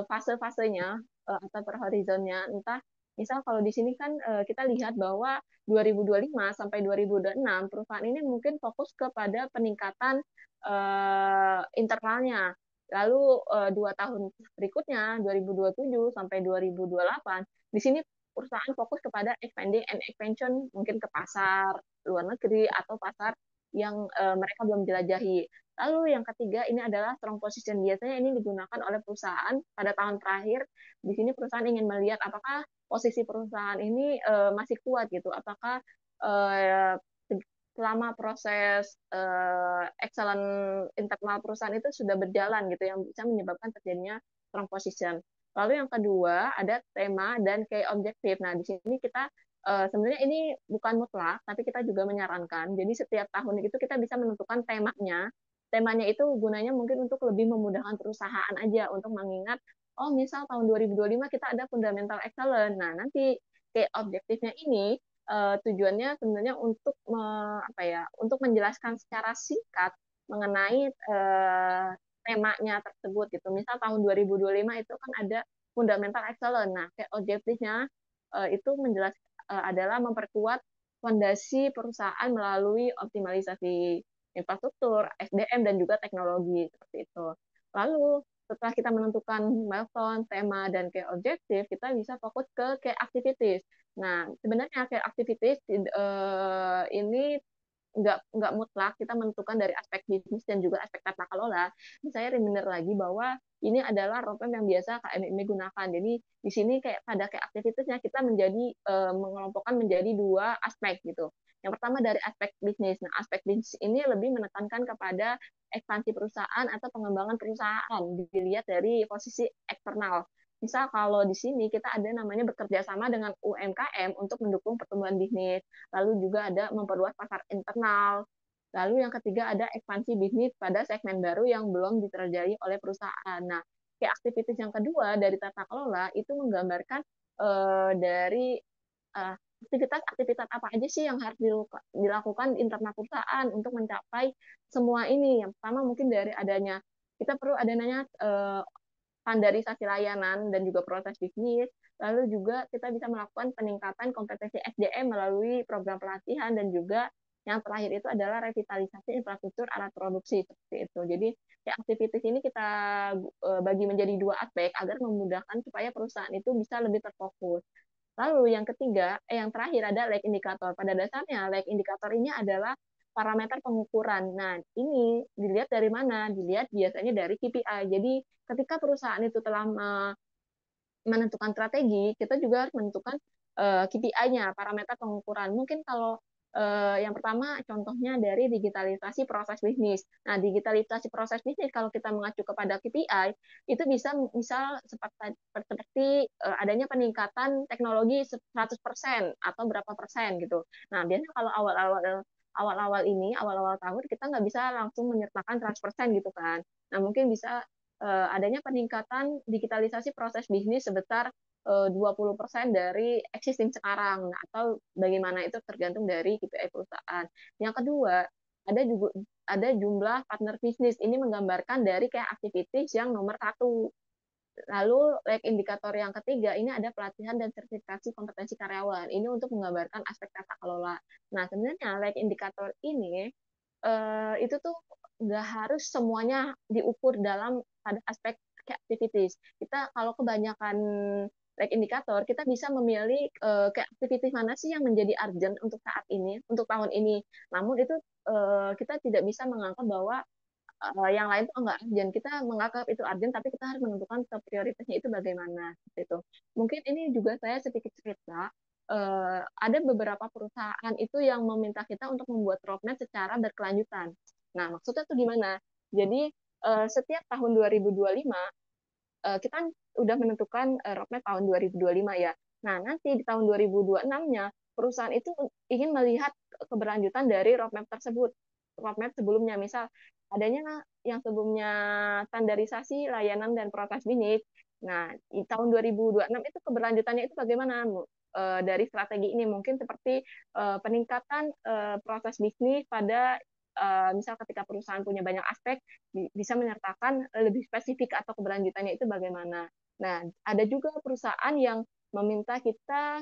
Speaker 3: fase-fasenya atau per horizonnya. Entah, misal kalau di sini kan kita lihat bahwa 2025 sampai 2026 perusahaan ini mungkin fokus kepada peningkatan internalnya. Lalu 2 tahun berikutnya 2027 sampai 2028 di sini perusahaan fokus kepada expanding and expansion mungkin ke pasar luar negeri atau pasar yang mereka belum jelajahi. Lalu yang ketiga ini adalah strong position. Biasanya ini digunakan oleh perusahaan pada tahun terakhir. Di sini perusahaan ingin melihat apakah posisi perusahaan ini masih kuat gitu. Apakah selama proses excellent internal perusahaan itu sudah berjalan gitu yang bisa menyebabkan terjadinya strong position. Lalu yang kedua ada tema dan key objektif. Nah, di sini kita sebenarnya ini bukan mutlak, tapi kita juga menyarankan. Jadi setiap tahun itu kita bisa menentukan temanya. Temanya itu gunanya mungkin untuk lebih memudahkan perusahaan aja untuk mengingat, oh misal tahun 2025 kita ada fundamental excellence. Nah, nanti kayak objektifnya ini tujuannya sebenarnya untuk apa ya, untuk menjelaskan secara singkat mengenai temanya tersebut gitu. Misal tahun 2025 itu kan ada fundamental excellence. Nah, kayak objektifnya itu adalah memperkuat fondasi perusahaan melalui optimalisasi infrastruktur, SDM dan juga teknologi seperti itu. Lalu setelah kita menentukan milestone, tema, dan key objektif, kita bisa fokus ke key activities. Nah, sebenarnya key activities ini nggak mutlak kita menentukan dari aspek bisnis dan juga aspek tata kelola. Ini saya reminder lagi bahwa ini adalah roadmap yang biasa KMM gunakan. Jadi di sini kayak pada kayak aktivitasnya kita menjadi mengelompokkan menjadi dua aspek gitu. Yang pertama dari aspek bisnis. Nah, aspek bisnis ini lebih menekankan kepada ekspansi perusahaan atau pengembangan perusahaan dilihat dari posisi eksternal. Misal kalau di sini kita ada namanya bekerja sama dengan UMKM untuk mendukung pertumbuhan bisnis. Lalu juga ada memperluas pasar internal. Lalu yang ketiga ada ekspansi bisnis pada segmen baru yang belum diterjai oleh perusahaan. Nah, kayak aktivitas yang kedua dari tata kelola itu menggambarkan dari aktivitas-aktivitas apa aja sih yang harus dilakukan di internal perusahaan untuk mencapai semua ini. Yang pertama mungkin dari adanya kita perlu adanya standarisasi layanan dan juga proses bisnis. Lalu juga kita bisa melakukan peningkatan kompetensi SDM melalui program pelatihan dan juga yang terakhir itu adalah revitalisasi infrastruktur alat produksi seperti itu. Jadi aktivitas ini kita bagi menjadi dua aspek agar memudahkan supaya perusahaan itu bisa lebih terfokus. Lalu yang ketiga, yang terakhir ada lag indikator. Pada dasarnya lag indikator ini adalah parameter pengukuran. Nah, ini dilihat dari mana? Dilihat biasanya dari KPI. Jadi, ketika perusahaan itu telah menentukan strategi, kita juga harus menentukan KPI-nya, parameter pengukuran. Mungkin kalau yang pertama contohnya dari digitalisasi proses bisnis. Nah, digitalisasi proses bisnis kalau kita mengacu kepada KPI itu bisa misal seperti adanya peningkatan teknologi 100% atau berapa persen gitu. Nah, biasanya kalau awal-awal tahun kita nggak bisa langsung menyertakan 100% gitu kan. Nah, mungkin bisa adanya peningkatan digitalisasi proses bisnis sebesar 20% dari existing sekarang, atau bagaimana itu tergantung dari KPI perusahaan. Yang kedua, ada jumlah partner bisnis. Ini menggambarkan dari kayak aktivitas yang nomor satu. Lalu lag indikator yang ketiga ini ada pelatihan dan sertifikasi kompetensi karyawan. Ini untuk menggambarkan aspek tata kelola. Nah, sebenarnya lag indikator ini itu tuh nggak harus semuanya diukur dalam pada aspek activities. Kita kalau kebanyakan like indikator, kita bisa memilih kayak activities mana sih yang menjadi urgent untuk saat ini, untuk tahun ini. Namun itu kita tidak bisa menganggap bahwa yang lain tuh enggak urgent. Kita menganggap itu urgent, tapi kita harus menentukan prioritasnya itu bagaimana. Gitu. Mungkin ini juga saya sedikit cerita. Ada beberapa perusahaan itu yang meminta kita untuk membuat roadmap secara berkelanjutan. Nah, maksudnya itu gimana? Jadi, setiap tahun 2025, kita udah menentukan roadmap tahun 2025 ya. Nah, nanti di tahun 2026-nya, perusahaan itu ingin melihat keberlanjutan dari roadmap tersebut. Roadmap sebelumnya, misal adanya yang sebelumnya standarisasi layanan dan proses bisnis. Nah, di tahun 2026 itu keberlanjutannya itu bagaimana? Dari strategi ini mungkin seperti peningkatan proses bisnis pada misal ketika perusahaan punya banyak aspek bisa menyertakan lebih spesifik atau keberlanjutannya itu bagaimana. Nah, ada juga perusahaan yang meminta kita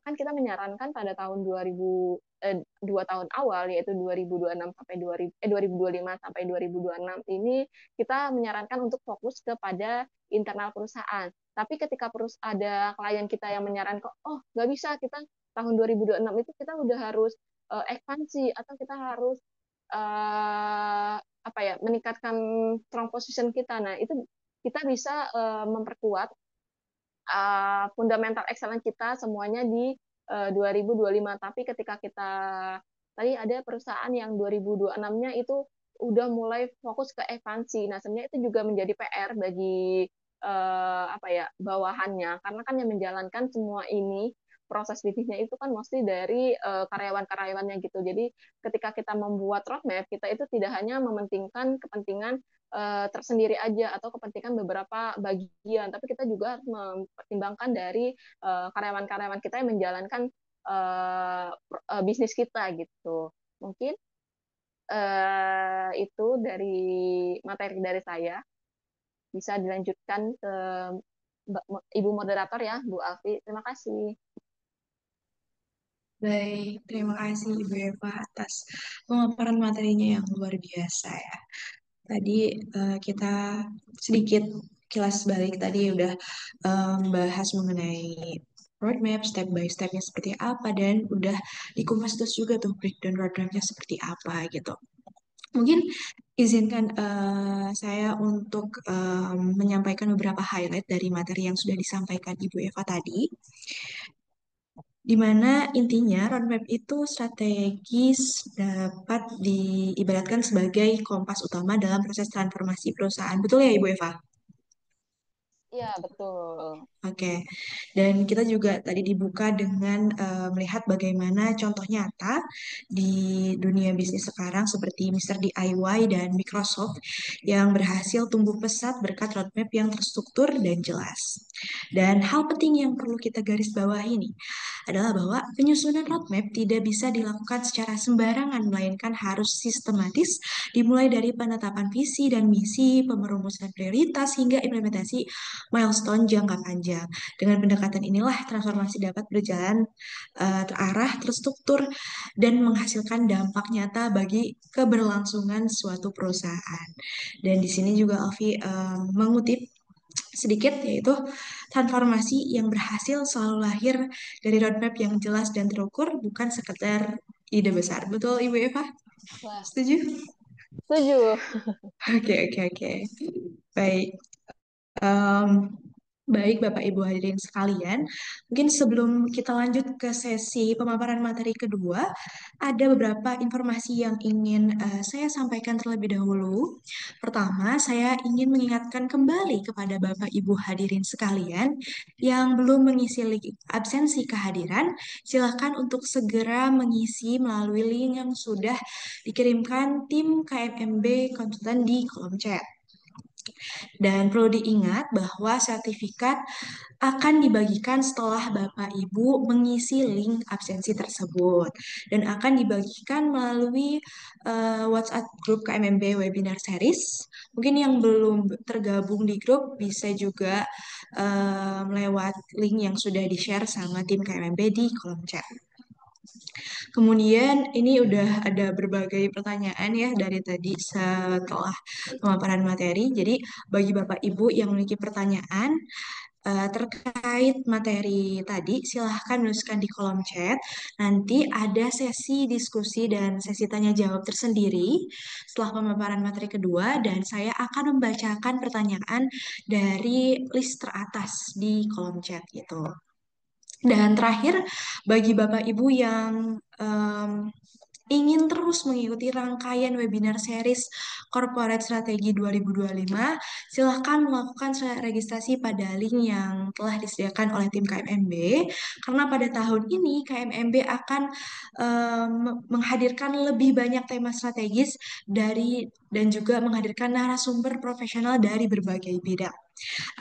Speaker 3: kan kita menyarankan pada tahun 2 tahun awal yaitu 2026 sampai 2025 sampai 2026 ini kita menyarankan untuk fokus kepada internal perusahaan. Tapi ketika ada klien kita yang menyarankan, oh nggak bisa kita tahun 2026 itu kita udah harus ekspansi atau kita harus apa ya meningkatkan strong position kita. Nah itu kita bisa memperkuat fundamental excellence kita semuanya di 2025. Tapi ketika kita tadi ada perusahaan yang 2026-nya itu udah mulai fokus ke ekspansi. Nah sebenarnya itu juga menjadi PR bagi apa ya bawahannya karena kan yang menjalankan semua ini proses bisnisnya itu kan mesti dari karyawan-karyawannya gitu. Jadi ketika kita membuat roadmap, kita itu tidak hanya mementingkan kepentingan tersendiri aja atau kepentingan beberapa bagian, tapi kita juga harus mempertimbangkan dari karyawan-karyawan kita yang menjalankan bisnis kita gitu. Mungkin itu dari materi dari saya. Bisa dilanjutkan ke Ibu moderator ya, Bu Alfi. Terima kasih.
Speaker 1: Baik, terima kasih Ibu Eva atas pemaparan materinya yang luar biasa ya. Tadi kita sedikit kilas balik tadi udah bahas mengenai roadmap step by stepnya seperti apa, dan udah dikupas terus juga tuh breakdown roadmapnya seperti apa gitu. Mungkin izinkan saya untuk menyampaikan beberapa highlight dari materi yang sudah disampaikan Ibu Eva tadi, di mana intinya roadmap itu strategis dapat diibaratkan sebagai kompas utama dalam proses transformasi perusahaan. Betul ya Ibu Eva?
Speaker 3: Iya, betul.
Speaker 1: Oke, dan kita juga tadi dibuka dengan melihat bagaimana contoh nyata di dunia bisnis sekarang seperti Mr. DIY dan Microsoft yang berhasil tumbuh pesat berkat roadmap yang terstruktur dan jelas. Dan hal penting yang perlu kita garis bawahi ini adalah bahwa penyusunan roadmap tidak bisa dilakukan secara sembarangan, melainkan harus sistematis, dimulai dari penetapan visi dan misi, pemerumusan prioritas, hingga implementasi milestone jangka panjang. Dengan pendekatan inilah transformasi dapat berjalan terarah, terstruktur, dan menghasilkan dampak nyata bagi keberlangsungan suatu perusahaan. Dan di sini juga Alfi mengutip sedikit, yaitu transformasi yang berhasil selalu lahir dari roadmap yang jelas dan terukur, bukan sekedar ide besar. Betul Ibu Eva?
Speaker 3: Wah,
Speaker 1: Setuju?
Speaker 3: setuju.
Speaker 1: Oke. Baik. Em, Baik, Bapak Ibu hadirin sekalian, mungkin sebelum kita lanjut ke sesi pemaparan materi kedua, ada beberapa informasi yang ingin saya sampaikan terlebih dahulu. Pertama, saya ingin mengingatkan kembali kepada Bapak Ibu hadirin sekalian yang belum mengisi link absensi kehadiran, silakan untuk segera mengisi melalui link yang sudah dikirimkan tim KMMB konsultan di kolom chat. Dan perlu diingat bahwa sertifikat akan dibagikan setelah Bapak Ibu mengisi link absensi tersebut dan akan dibagikan melalui WhatsApp grup KMMB Webinar Series. Mungkin yang belum tergabung di grup bisa juga lewat link yang sudah di-share sama tim KMMB di kolom chat. Kemudian ini udah ada berbagai pertanyaan ya dari tadi setelah pemaparan materi. Jadi bagi Bapak Ibu yang memiliki pertanyaan terkait materi tadi, silahkan menuliskan di kolom chat. Nanti ada sesi diskusi dan sesi tanya jawab tersendiri setelah pemaparan materi kedua, dan saya akan membacakan pertanyaan dari list teratas di kolom chat gitu. Dan terakhir, bagi Bapak Ibu yang ingin terus mengikuti rangkaian webinar series Corporate Strategi 2025, silahkan melakukan registrasi pada link yang telah disediakan oleh tim KMMB, karena pada tahun ini KMMB akan menghadirkan lebih banyak tema strategis dan juga menghadirkan narasumber profesional dari berbagai bidang.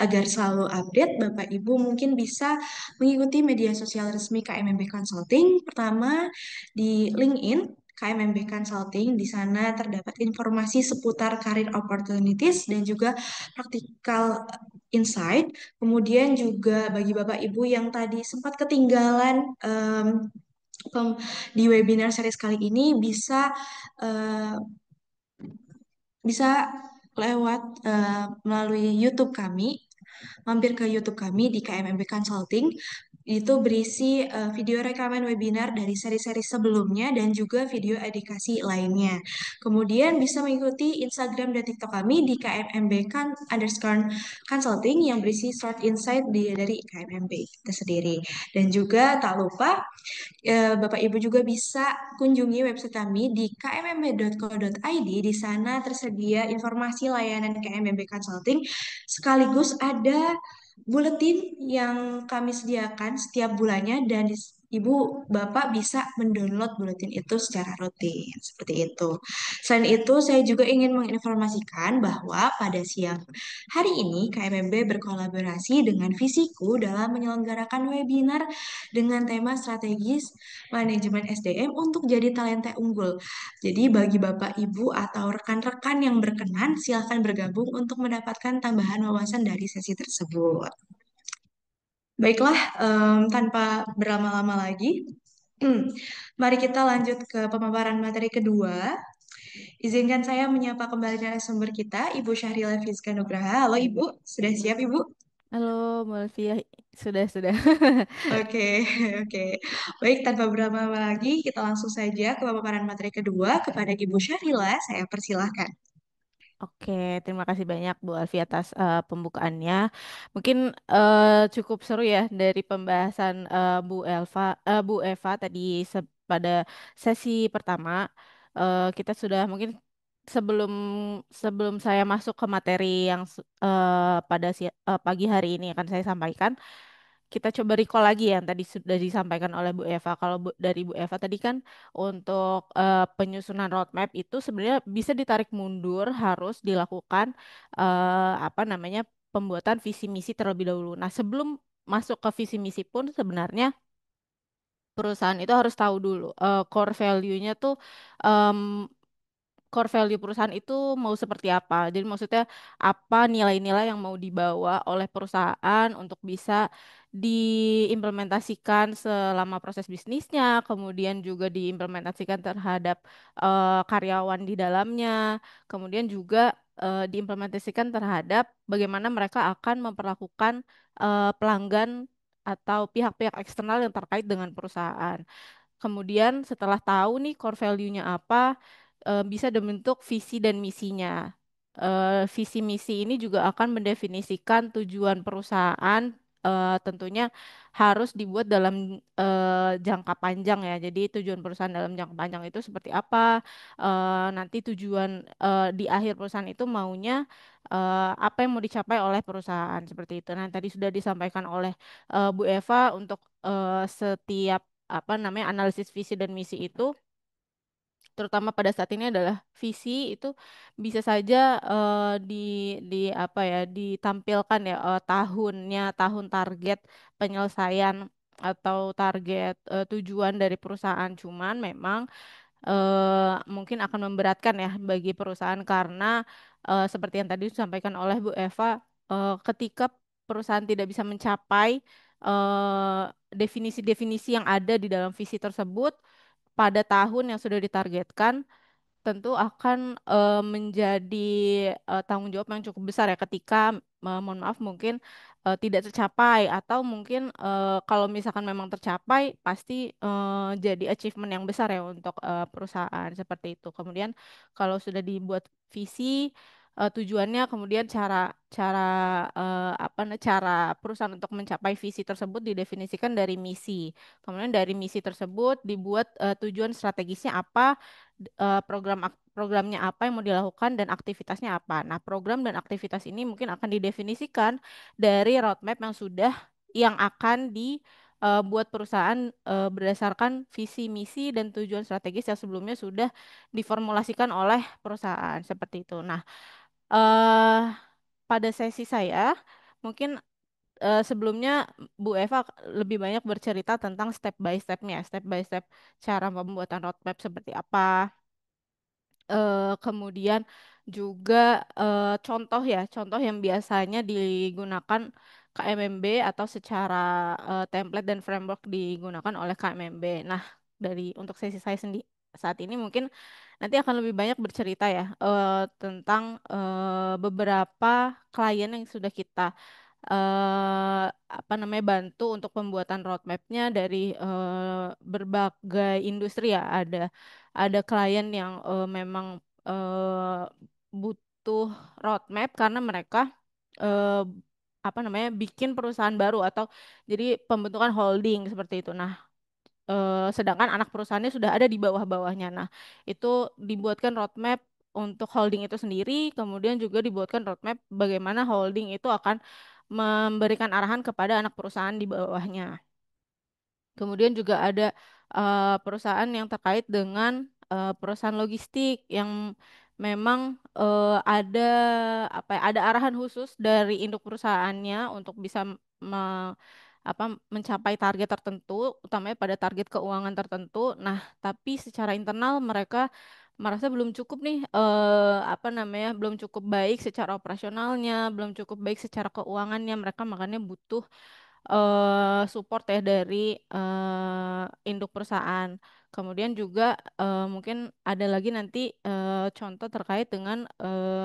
Speaker 1: Agar selalu update, Bapak Ibu mungkin bisa mengikuti media sosial resmi KMMB Consulting. Pertama, di LinkedIn KMMB Consulting. Di sana terdapat informasi seputar career opportunities dan juga practical insight. Kemudian juga bagi Bapak Ibu yang tadi sempat ketinggalan di webinar series kali ini, eh, bisa lewat melalui YouTube kami, mampir ke YouTube kami di KMMB Consulting. Itu berisi video rekaman webinar dari seri-seri sebelumnya dan juga video edukasi lainnya. Kemudian bisa mengikuti Instagram dan TikTok kami di KMMB Consulting yang berisi short insight dari KMMB itu sendiri. Dan juga tak lupa Bapak Ibu juga bisa kunjungi website kami di kmbb.co.id. Di sana tersedia informasi layanan KMMB Consulting, sekaligus ada buletin yang kami sediakan setiap bulannya, dan Ibu Bapak bisa mendownload buletin itu secara rutin seperti itu. Selain itu, saya juga ingin menginformasikan bahwa pada siang hari ini KMMB berkolaborasi dengan Visiku dalam menyelenggarakan webinar dengan tema strategis manajemen SDM untuk jadi talenta unggul. Jadi bagi Bapak Ibu atau rekan-rekan yang berkenan, silahkan bergabung untuk mendapatkan tambahan wawasan dari sesi tersebut. Baiklah, tanpa berlama-lama lagi, mari kita lanjut ke pemaparan materi kedua. Izinkan saya menyapa kembali narasumber kita, Ibu Syahrila Fizka Nugraha. Halo Ibu, sudah siap Ibu?
Speaker 2: Halo, Mbak Elvia. Sudah.
Speaker 1: Oke, oke. Baik, tanpa berlama-lama lagi, kita langsung saja ke pemaparan materi kedua kepada Ibu Syarila. Saya persilahkan.
Speaker 2: Oke, terima kasih banyak Bu Alfi atas pembukaannya. Mungkin cukup seru ya dari pembahasan Bu Eva tadi pada sesi pertama. Kita sudah mungkin sebelum sebelum saya masuk ke materi yang pada pagi hari ini akan saya sampaikan. Kita coba recall lagi yang tadi sudah disampaikan oleh Bu Eva. Kalau dari Bu Eva tadi kan untuk penyusunan roadmap itu sebenarnya bisa ditarik mundur, harus dilakukan apa namanya pembuatan visi misi terlebih dahulu. Nah, sebelum masuk ke visi misi pun sebenarnya perusahaan itu harus tahu dulu core value-nya tuh em, core value perusahaan itu mau seperti apa. Jadi maksudnya apa nilai-nilai yang mau dibawa oleh perusahaan untuk bisa diimplementasikan selama proses bisnisnya, kemudian juga diimplementasikan terhadap karyawan di dalamnya, kemudian juga diimplementasikan terhadap bagaimana mereka akan memperlakukan pelanggan atau pihak-pihak eksternal yang terkait dengan perusahaan. Kemudian setelah tahu nih core value-nya apa, bisa dibentuk visi dan misinya. Visi misi ini juga akan mendefinisikan tujuan perusahaan, tentunya harus dibuat dalam jangka panjang ya. Jadi tujuan perusahaan dalam jangka panjang itu seperti apa? Nanti tujuan di akhir perusahaan itu maunya apa yang mau dicapai oleh perusahaan seperti itu. Nah, tadi sudah disampaikan oleh Bu Eva untuk setiap apa namanya analisis visi dan misi itu terutama pada saat ini adalah visi itu bisa saja di apa ya ditampilkan ya tahun target penyelesaian atau target tujuan dari perusahaan, cuman memang mungkin akan memberatkan ya bagi perusahaan karena seperti yang tadi disampaikan oleh Bu Eva, ketika perusahaan tidak bisa mencapai definisi-definisi yang ada di dalam visi tersebut pada tahun yang sudah ditargetkan, tentu akan menjadi tanggung jawab yang cukup besar ya ketika mohon maaf mungkin tidak tercapai atau mungkin kalau misalkan memang tercapai pasti jadi achievement yang besar ya untuk perusahaan seperti itu. Kemudian kalau sudah dibuat visi tujuannya kemudian cara cara cara perusahaan untuk mencapai visi tersebut didefinisikan dari misi. Kemudian dari misi tersebut dibuat tujuan strategisnya apa, programnya apa yang mau dilakukan dan aktivitasnya apa. Nah, program dan aktivitas ini mungkin akan didefinisikan dari roadmap yang akan dibuat perusahaan berdasarkan visi, misi dan tujuan strategis yang sebelumnya sudah diformulasikan oleh perusahaan seperti itu. Nah, eh pada sesi saya mungkin sebelumnya Bu Eva lebih banyak bercerita tentang step by step cara pembuatan roadmap seperti apa. Kemudian juga contoh yang biasanya digunakan KMMB atau secara template dan framework digunakan oleh KMMB. Nah, untuk sesi saya sendiri saat ini mungkin nanti akan lebih banyak bercerita ya tentang beberapa klien yang sudah kita apa namanya bantu untuk pembuatan roadmapnya dari berbagai industri ya. Ada klien yang memang butuh roadmap karena mereka eh, apa namanya bikin perusahaan baru atau jadi pembentukan holding seperti itu. Nah, sedangkan anak perusahaannya sudah ada di bawah-bawahnya. Nah, itu dibuatkan roadmap untuk holding itu sendiri, kemudian juga dibuatkan roadmap bagaimana holding itu akan memberikan arahan kepada anak perusahaan di bawahnya. Kemudian juga ada perusahaan yang terkait dengan perusahaan logistik yang memang ada ada arahan khusus dari induk perusahaannya untuk bisa me- mencapai target tertentu, utamanya pada target keuangan tertentu. Nah, tapi secara internal mereka merasa belum cukup nih belum cukup baik secara operasionalnya, belum cukup baik secara keuangannya. Mereka makanya butuh support ya dari induk perusahaan. Kemudian juga mungkin ada lagi nanti contoh terkait dengan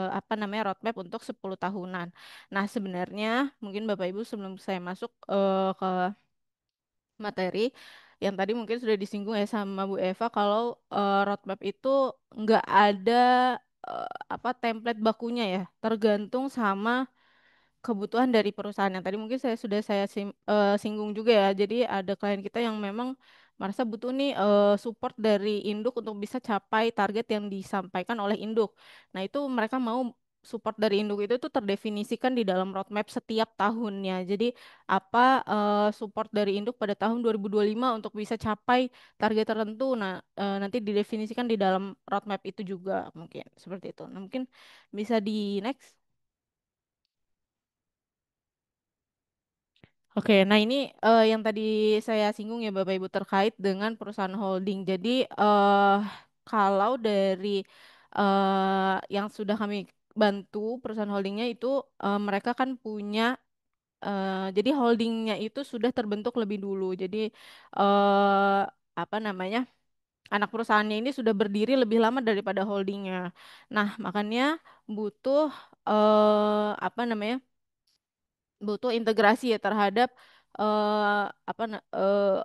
Speaker 2: apa namanya roadmap untuk 10 tahunan. Nah, sebenarnya mungkin Bapak Ibu sebelum saya masuk ke materi yang tadi mungkin sudah disinggung ya sama Bu Eva kalau roadmap itu nggak ada apa template bakunya ya, tergantung sama kebutuhan dari perusahaan yang tadi mungkin saya sudah singgung juga ya. Jadi ada klien kita yang memang merasa butuh nih support dari induk untuk bisa capai target yang disampaikan oleh induk. Nah, itu mereka mau support dari induk itu tuh terdefinisikan di dalam roadmap setiap tahunnya. Jadi apa support dari induk pada tahun 2025 untuk bisa capai target tertentu. Nah, nanti didefinisikan di dalam roadmap itu juga mungkin seperti itu. Nah, mungkin bisa di next. Oke, nah ini yang tadi saya singgung ya Bapak Ibu terkait dengan perusahaan holding. Jadi kalau dari yang sudah kami bantu perusahaan holdingnya itu mereka kan punya jadi holdingnya itu sudah terbentuk lebih dulu. Jadi eh, apa namanya anak perusahaannya ini sudah berdiri lebih lama daripada holdingnya. Nah, makanya butuh butuh integrasi ya terhadap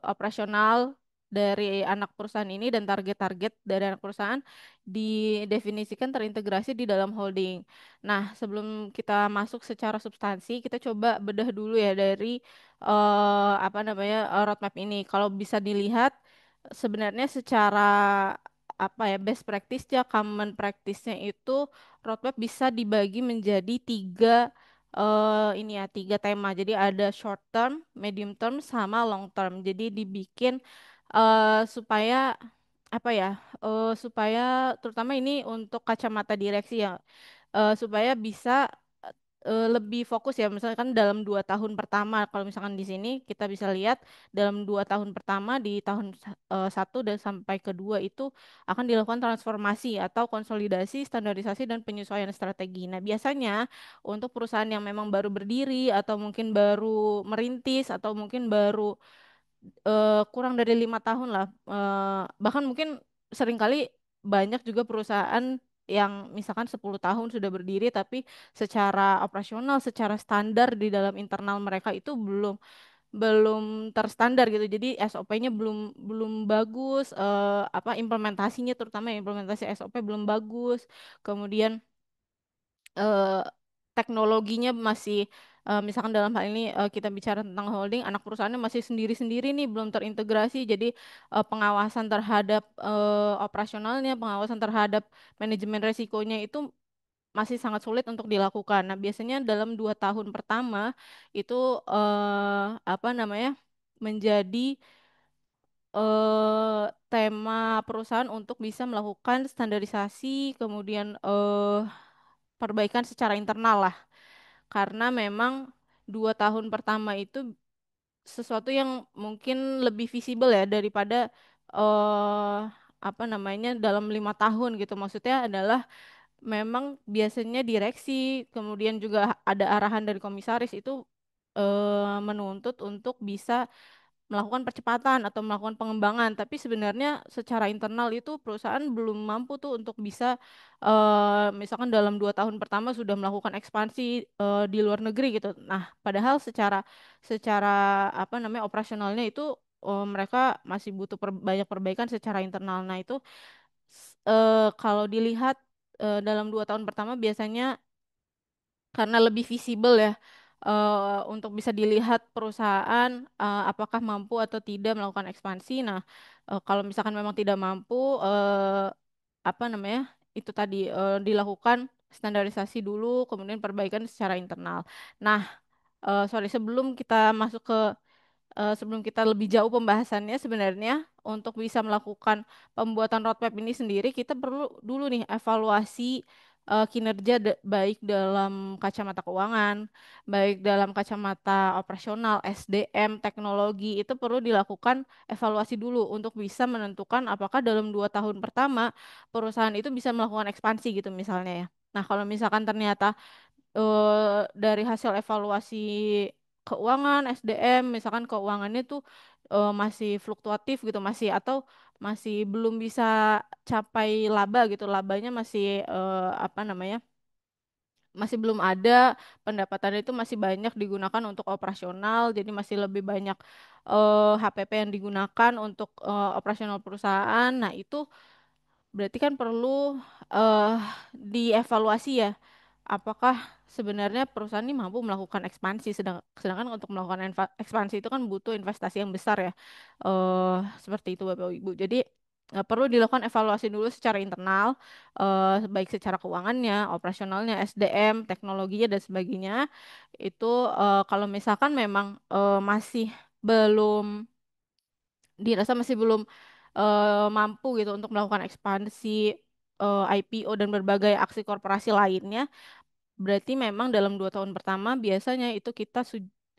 Speaker 2: operasional dari anak perusahaan ini dan target-target dari anak perusahaan didefinisikan terintegrasi di dalam holding. Nah, sebelum kita masuk secara substansi, kita coba bedah dulu ya dari roadmap ini. Kalau bisa dilihat sebenarnya secara best practice-nya, common practice-nya itu roadmap bisa dibagi menjadi tiga tema. Jadi ada short term, medium term, sama long term. Jadi dibikin supaya supaya terutama ini untuk kacamata direksi ya, supaya bisa lebih fokus ya. Misalkan dalam 2 tahun pertama, kalau misalkan di sini kita bisa lihat dalam 2 tahun pertama di tahun 1 dan sampai kedua itu akan dilakukan transformasi atau konsolidasi, standarisasi dan penyesuaian strategi. Nah, biasanya untuk perusahaan yang memang baru berdiri atau mungkin baru merintis atau mungkin baru kurang dari 5 tahun lah. Bahkan mungkin seringkali banyak juga perusahaan yang misalkan 10 tahun sudah berdiri tapi secara operasional, secara standar di dalam internal mereka itu belum belum terstandar gitu. Jadi SOP-nya belum belum bagus, implementasinya terutama implementasi SOP belum bagus. Kemudian eh, teknologinya masih misalkan dalam hal ini kita bicara tentang holding, anak perusahaannya masih sendiri-sendiri nih, belum terintegrasi. Jadi pengawasan terhadap operasionalnya, pengawasan terhadap manajemen resikonya itu masih sangat sulit untuk dilakukan. Nah, biasanya dalam 2 tahun pertama itu eh, apa namanya menjadi tema perusahaan untuk bisa melakukan standarisasi, kemudian perbaikan secara internal lah. Karena memang 2 tahun pertama itu sesuatu yang mungkin lebih visible ya daripada eh dalam 5 tahun gitu. Maksudnya adalah memang biasanya direksi, kemudian juga ada arahan dari komisaris itu menuntut untuk bisa melakukan percepatan atau melakukan pengembangan, tapi sebenarnya secara internal itu perusahaan belum mampu tuh untuk bisa misalkan dalam 2 tahun pertama sudah melakukan ekspansi di luar negeri gitu. Nah, padahal secara secara operasionalnya itu mereka masih butuh banyak perbaikan secara internal. Nah, itu kalau dilihat dalam 2 tahun pertama biasanya karena lebih visible ya untuk bisa dilihat perusahaan apakah mampu atau tidak melakukan ekspansi. Nah, kalau misalkan memang tidak mampu, apa namanya itu tadi dilakukan standarisasi dulu, kemudian perbaikan secara internal. Nah, sorry sebelum kita masuk ke sebelum kita lebih jauh pembahasannya sebenarnya untuk bisa melakukan pembuatan roadmap ini sendiri kita perlu dulu nih evaluasi kinerja baik dalam kacamata keuangan, baik dalam kacamata operasional, SDM, teknologi itu perlu dilakukan evaluasi dulu untuk bisa menentukan apakah dalam 2 tahun pertama perusahaan itu bisa melakukan ekspansi gitu misalnya ya. Nah, kalau misalkan ternyata dari hasil evaluasi keuangan, SDM, misalkan keuangannya tuh masih fluktuatif gitu, masih atau masih belum bisa capai laba gitu, labanya masih apa namanya? Masih belum ada, pendapatannya itu masih banyak digunakan untuk operasional, jadi masih lebih banyak HPP yang digunakan untuk operasional perusahaan. Nah, itu berarti kan perlu eh dievaluasi ya, apakah sebenarnya perusahaan ini mampu melakukan ekspansi, sedangkan untuk melakukan ekspansi itu kan butuh investasi yang besar ya. Seperti itu Bapak Ibu. Jadi perlu dilakukan evaluasi dulu secara internal, baik secara keuangannya, operasionalnya, SDM, teknologinya dan sebagainya. Itu kalau misalkan memang masih belum dirasa masih belum mampu gitu untuk melakukan ekspansi, IPO dan berbagai aksi korporasi lainnya. Berarti memang dalam 2 tahun pertama biasanya itu kita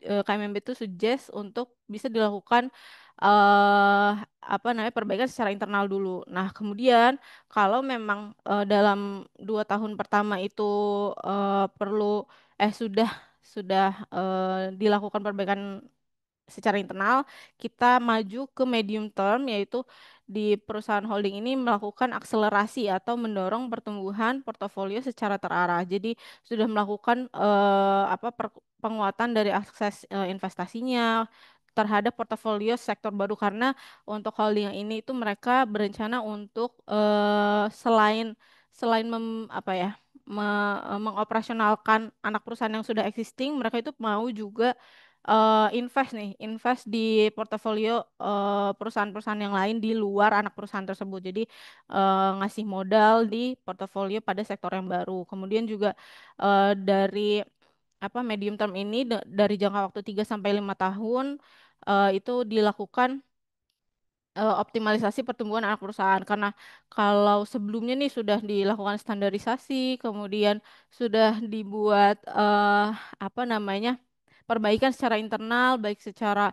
Speaker 2: KMMB itu suggest untuk bisa dilakukan eh apa namanya perbaikan secara internal dulu. Nah, kemudian kalau memang dalam 2 tahun pertama itu perlu sudah dilakukan perbaikan secara internal, kita maju ke medium term, yaitu di perusahaan holding ini melakukan akselerasi atau mendorong pertumbuhan portofolio secara terarah. Jadi sudah melakukan penguatan dari akses investasinya terhadap portofolio sektor baru, karena untuk holding yang ini itu mereka berencana untuk selain selain mengoperasionalkan anak perusahaan yang sudah existing, mereka itu mau juga invest di portofolio perusahaan-perusahaan yang lain di luar anak perusahaan tersebut. Jadi ngasih modal di portofolio pada sektor yang baru. Kemudian juga dari medium term ini dari jangka waktu 3 sampai 5 tahun itu dilakukan optimalisasi pertumbuhan anak perusahaan, karena kalau sebelumnya nih sudah dilakukan standarisasi, kemudian sudah dibuat perbaikan secara internal, baik secara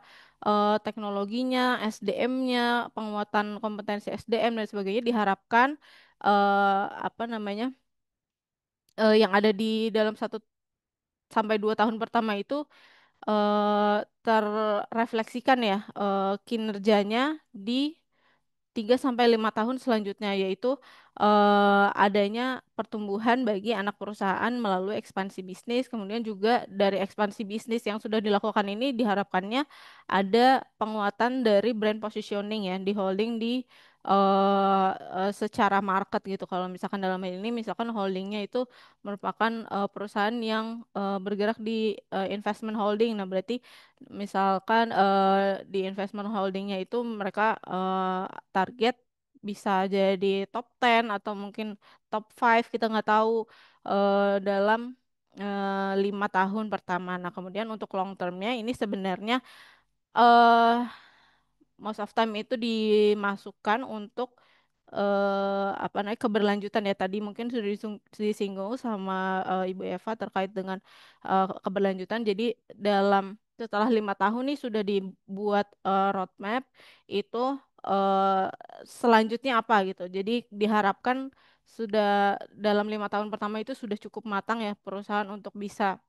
Speaker 2: teknologinya, SDM-nya, penguatan kompetensi SDM dan sebagainya, diharapkan yang ada di dalam 1 sampai 2 tahun pertama itu terrefleksikan ya kinerjanya di 3 sampai 5 tahun selanjutnya, yaitu adanya pertumbuhan bagi anak perusahaan melalui ekspansi bisnis. Kemudian juga dari ekspansi bisnis yang sudah dilakukan ini diharapkannya ada penguatan dari brand positioning ya di holding secara market gitu. Kalau misalkan dalam hal ini misalkan holdingnya itu merupakan perusahaan yang bergerak di investment holding. Nah, berarti misalkan di investment holdingnya itu mereka target bisa jadi top 10 atau mungkin top 5, kita nggak tahu dalam 5 tahun pertama. Nah, kemudian untuk long termnya ini sebenarnya eh most of time itu dimasukkan untuk keberlanjutan ya, tadi mungkin sudah disinggung sama Ibu Eva terkait dengan keberlanjutan. Jadi setelah 5 tahun nih sudah dibuat roadmap itu eh, selanjutnya apa gitu. Jadi diharapkan sudah dalam 5 tahun pertama itu sudah cukup matang ya perusahaan untuk bisa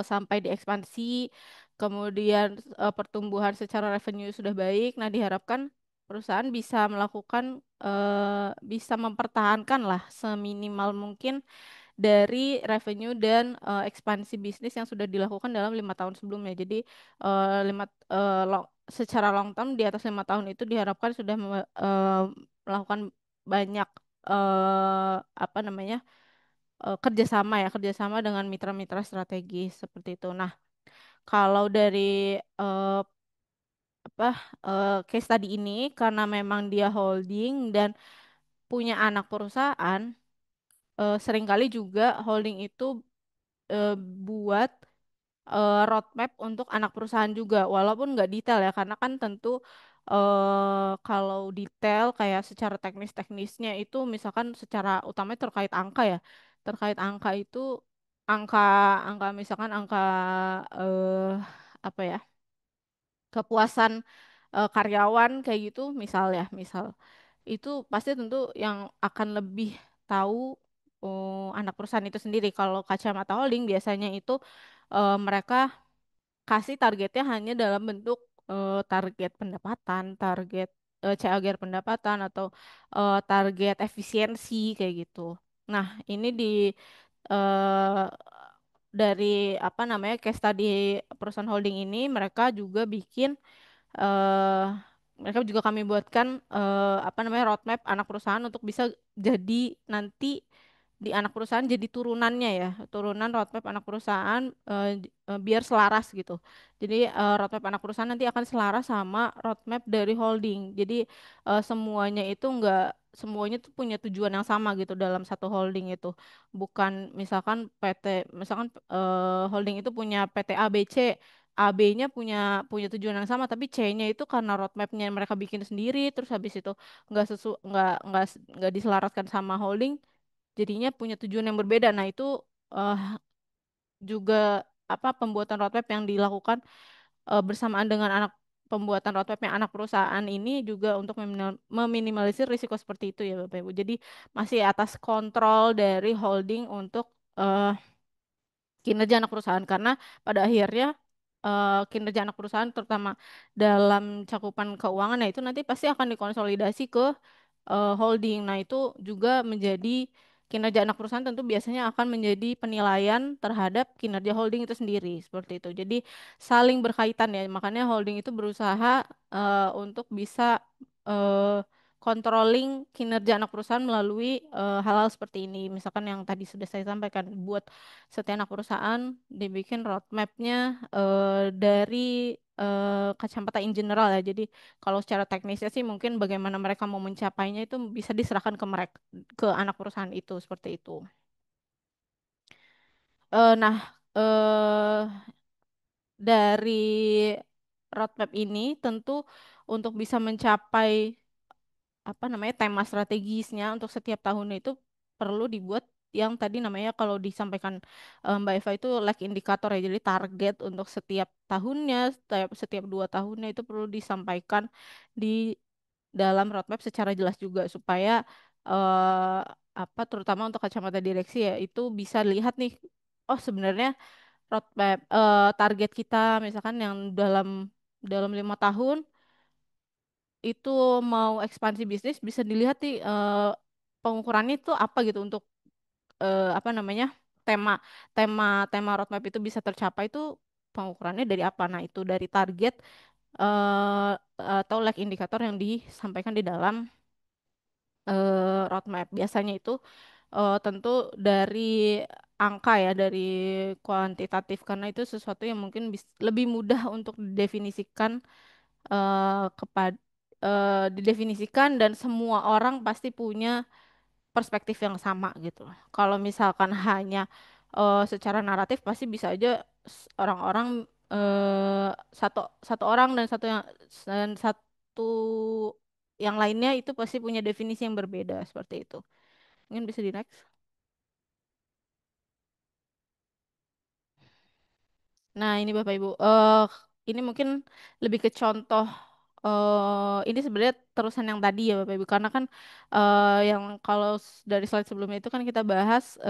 Speaker 2: sampai diekspansi, kemudian pertumbuhan secara revenue sudah baik. Nah, diharapkan perusahaan bisa melakukan bisa mempertahankan lah seminimal mungkin dari revenue dan ekspansi bisnis yang sudah dilakukan dalam 5 tahun sebelumnya. Jadi eh, lima secara long term di atas 5 tahun itu diharapkan sudah melakukan banyak eh, apa namanya kerjasama dengan mitra-mitra strategis seperti itu. Nah, kalau dari eh, case tadi ini, karena memang dia holding dan punya anak perusahaan, seringkali juga holding itu eh, buat roadmap untuk anak perusahaan juga, walaupun nggak detail ya, karena kan tentu kalau detail kayak secara teknisnya itu, misalkan secara utamanya terkait angka ya, terkait angka itu angka angka misalkan angka eh, apa ya kepuasan karyawan kayak gitu, misal itu pasti tentu yang akan lebih tahu anak perusahaan itu sendiri. Kalau kacamata holding biasanya itu mereka kasih targetnya hanya dalam bentuk target pendapatan, target CAGR pendapatan atau target efisiensi kayak gitu. Nah, ini eh, dari apa namanya case tadi perusahaan holding ini mereka juga bikin eh mereka juga kami buatkan apa namanya roadmap anak perusahaan untuk bisa jadi nanti di anak perusahaan jadi turunannya ya, turunan roadmap anak perusahaan biar selaras gitu. Jadi roadmap anak perusahaan nanti akan selaras sama roadmap dari holding. Jadi semuanya itu enggak semuanya tuh punya tujuan yang sama gitu dalam satu holding itu. Bukan misalkan PT misalkan holding itu punya PT ABC, AB-nya punya punya tujuan yang sama, tapi C-nya itu karena roadmap-nya mereka bikin sendiri, terus habis itu nggak diselaraskan sama holding, jadinya punya tujuan yang berbeda. Nah itu eh, juga apa pembuatan roadmap yang dilakukan bersamaan dengan pembuatan roadmap yang anak perusahaan ini juga untuk meminimalisir risiko seperti itu ya Bapak Ibu. Jadi masih atas kontrol dari holding untuk eh, kinerja anak perusahaan karena pada akhirnya kinerja anak perusahaan terutama dalam cakupan keuangan itu nanti pasti akan dikonsolidasi ke holding. Nah, itu juga menjadi kinerja anak perusahaan tentu biasanya akan menjadi penilaian terhadap kinerja holding itu sendiri seperti itu. Jadi saling berkaitan ya. Makanya holding itu berusaha untuk bisa eh, controlling kinerja anak perusahaan melalui hal-hal seperti ini. Misalkan yang tadi sudah saya sampaikan, buat setiap anak perusahaan dibikin roadmapnya dari kacamata in general ya. Jadi kalau secara teknisnya sih mungkin bagaimana mereka mau mencapainya itu bisa diserahkan ke mereka, ke anak perusahaan itu seperti itu. Nah, dari roadmap ini tentu untuk bisa mencapai apa namanya tema strategisnya untuk setiap tahunnya itu perlu dibuat yang tadi namanya kalau disampaikan Mbak Eva itu like indikator ya. Jadi target untuk setiap tahunnya, setiap 2 tahunnya itu perlu disampaikan di dalam roadmap secara jelas juga supaya eh, apa terutama untuk kacamata direksi ya itu bisa lihat nih, oh sebenarnya roadmap target kita misalkan yang dalam dalam 5 tahun itu mau ekspansi bisnis bisa dilihat nih pengukurannya itu apa gitu untuk apa namanya tema tema tema roadmap itu bisa tercapai itu pengukurannya dari apa? Nah itu dari target eh atau like indikator yang disampaikan di dalam roadmap. Biasanya itu tentu dari angka ya, dari kuantitatif karena itu sesuatu yang mungkin lebih mudah untuk didefinisikan kepada didefinisikan dan semua orang pasti punya perspektif yang sama gitu loh. Kalau misalkan hanya secara naratif pasti bisa aja orang-orang satu satu orang dan satu yang lainnya itu pasti punya definisi yang berbeda seperti itu. Mungkin bisa di next. Nah, ini Bapak Ibu, ini mungkin lebih ke contoh. Ini sebenarnya terusan yang tadi ya Bapak Ibu, karena kan yang kalau dari slide sebelumnya itu kan kita bahas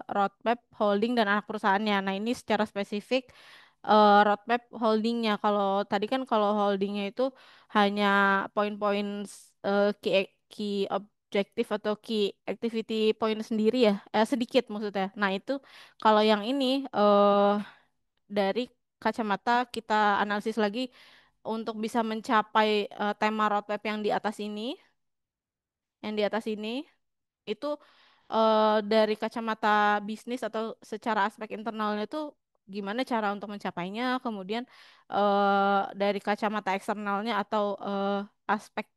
Speaker 2: roadmap holding dan anak perusahaannya. Nah, ini secara spesifik roadmap holdingnya. Kalau tadi kan kalau holdingnya itu hanya poin-poin key objektif atau key activity point sendiri ya, sedikit maksudnya. Nah, itu kalau yang ini dari kacamata kita analisis lagi untuk bisa mencapai tema roadmap yang di atas ini itu dari kacamata bisnis atau secara aspek internalnya itu gimana cara untuk mencapainya, kemudian dari kacamata eksternalnya atau aspek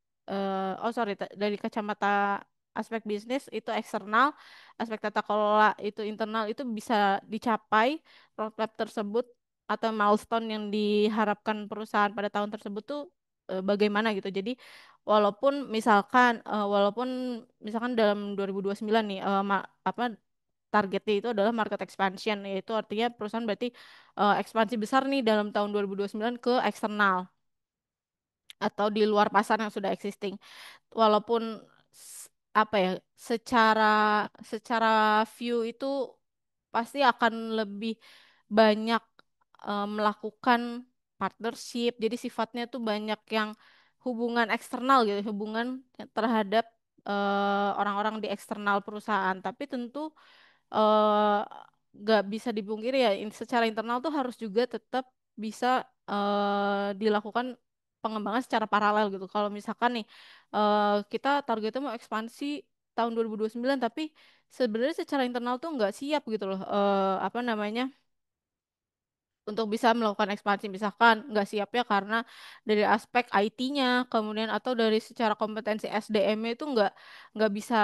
Speaker 2: oh sorry dari kacamata aspek bisnis itu eksternal, aspek tata kelola itu internal itu bisa dicapai roadmap tersebut atau milestone yang diharapkan perusahaan pada tahun tersebut tuh bagaimana gitu. Jadi walaupun misalkan dalam 2029 nih apa targetnya itu adalah market expansion, yaitu artinya perusahaan berarti ekspansi besar nih dalam tahun 2029 ke eksternal atau di luar pasar yang sudah existing. Walaupun apa ya secara secara view itu pasti akan lebih banyak melakukan partnership. Jadi sifatnya tuh banyak yang hubungan eksternal gitu, hubungan terhadap orang-orang di eksternal perusahaan. Tapi tentu eh, nggak bisa dipungkiri ya, secara internal tuh harus juga tetap bisa dilakukan pengembangan secara paralel gitu. Kalau misalkan nih kita targetnya mau ekspansi tahun 2029, tapi sebenarnya secara internal tuh nggak siap gitu loh. Apa namanya? Untuk bisa melakukan ekspansi misalkan nggak siapnya karena dari aspek IT-nya kemudian atau dari secara kompetensi SDM-nya itu nggak bisa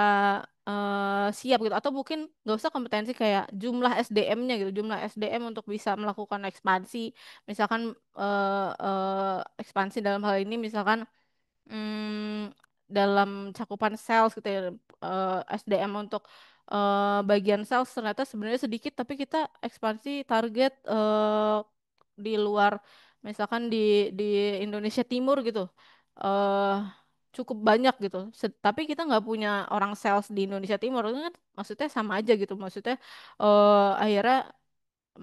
Speaker 2: siap gitu atau mungkin nggak usah kompetensi kayak jumlah SDM-nya gitu jumlah SDM untuk bisa melakukan ekspansi misalkan ekspansi dalam hal ini misalkan dalam cakupan sales gitu ya SDM untuk bagian sales ternyata sebenarnya sedikit tapi kita ekspansi target di luar misalkan di Indonesia Timur gitu eh cukup banyak gitu. Tapi kita nggak punya orang sales di Indonesia Timur itu kan maksudnya sama aja gitu. Maksudnya akhirnya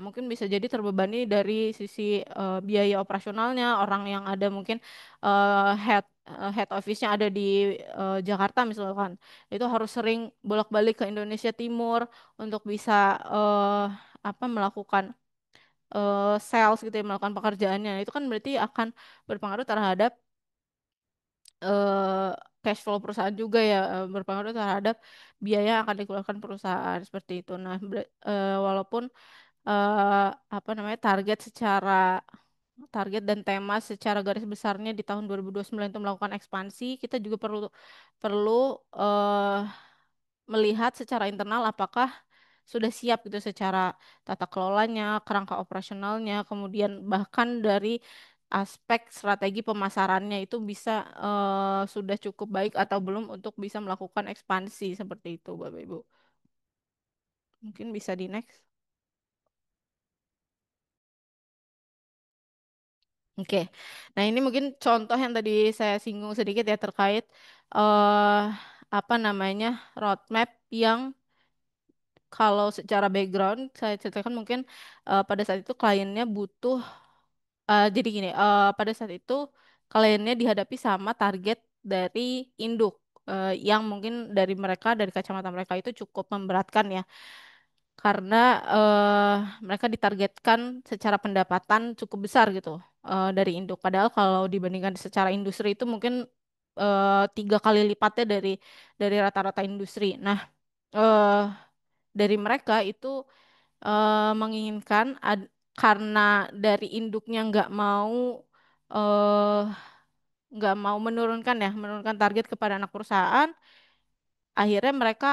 Speaker 2: mungkin bisa jadi terbebani dari sisi biaya operasionalnya orang yang ada mungkin head office-nya ada di Jakarta misalkan itu harus sering bolak-balik ke Indonesia Timur untuk bisa eh, apa melakukan sales gitu ya melakukan pekerjaannya itu kan berarti akan berpengaruh terhadap eh, cash flow perusahaan juga ya berpengaruh terhadap biaya yang akan dikeluarkan perusahaan seperti itu. Nah, walaupun eh, apa namanya target dan tema secara garis besarnya di tahun 2029 itu melakukan ekspansi, kita juga perlu perlu eh, melihat secara internal apakah sudah siap gitu secara tata kelolanya, kerangka operasionalnya, kemudian bahkan dari aspek strategi pemasarannya itu bisa sudah cukup baik atau belum untuk bisa melakukan ekspansi seperti itu, Bapak Ibu. Mungkin bisa di next. Oke, nah ini mungkin contoh yang tadi saya singgung sedikit ya terkait eh apa namanya roadmap yang kalau secara background saya ceritakan mungkin pada saat itu kliennya butuh jadi gini pada saat itu kliennya dihadapi sama target dari induk yang mungkin dari kacamata mereka itu cukup memberatkan ya karena mereka ditargetkan secara pendapatan cukup besar gitu dari induk. Padahal kalau dibandingkan secara industri itu mungkin 3 kali lipatnya dari rata-rata industri. Nah, eh, dari mereka itu menginginkan karena dari induknya eh, nggak mau menurunkan target kepada anak perusahaan, akhirnya mereka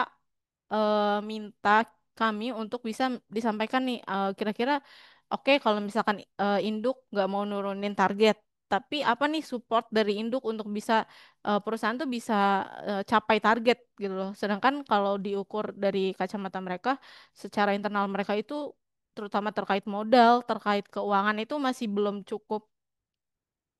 Speaker 2: minta kami untuk bisa disampaikan nih kira-kira oke kalau misalkan induk nggak mau nurunin target tapi apa nih support dari induk untuk bisa perusahaan tuh bisa capai target gitu loh sedangkan kalau diukur dari kacamata mereka secara internal mereka itu terutama terkait modal terkait keuangan itu masih belum cukup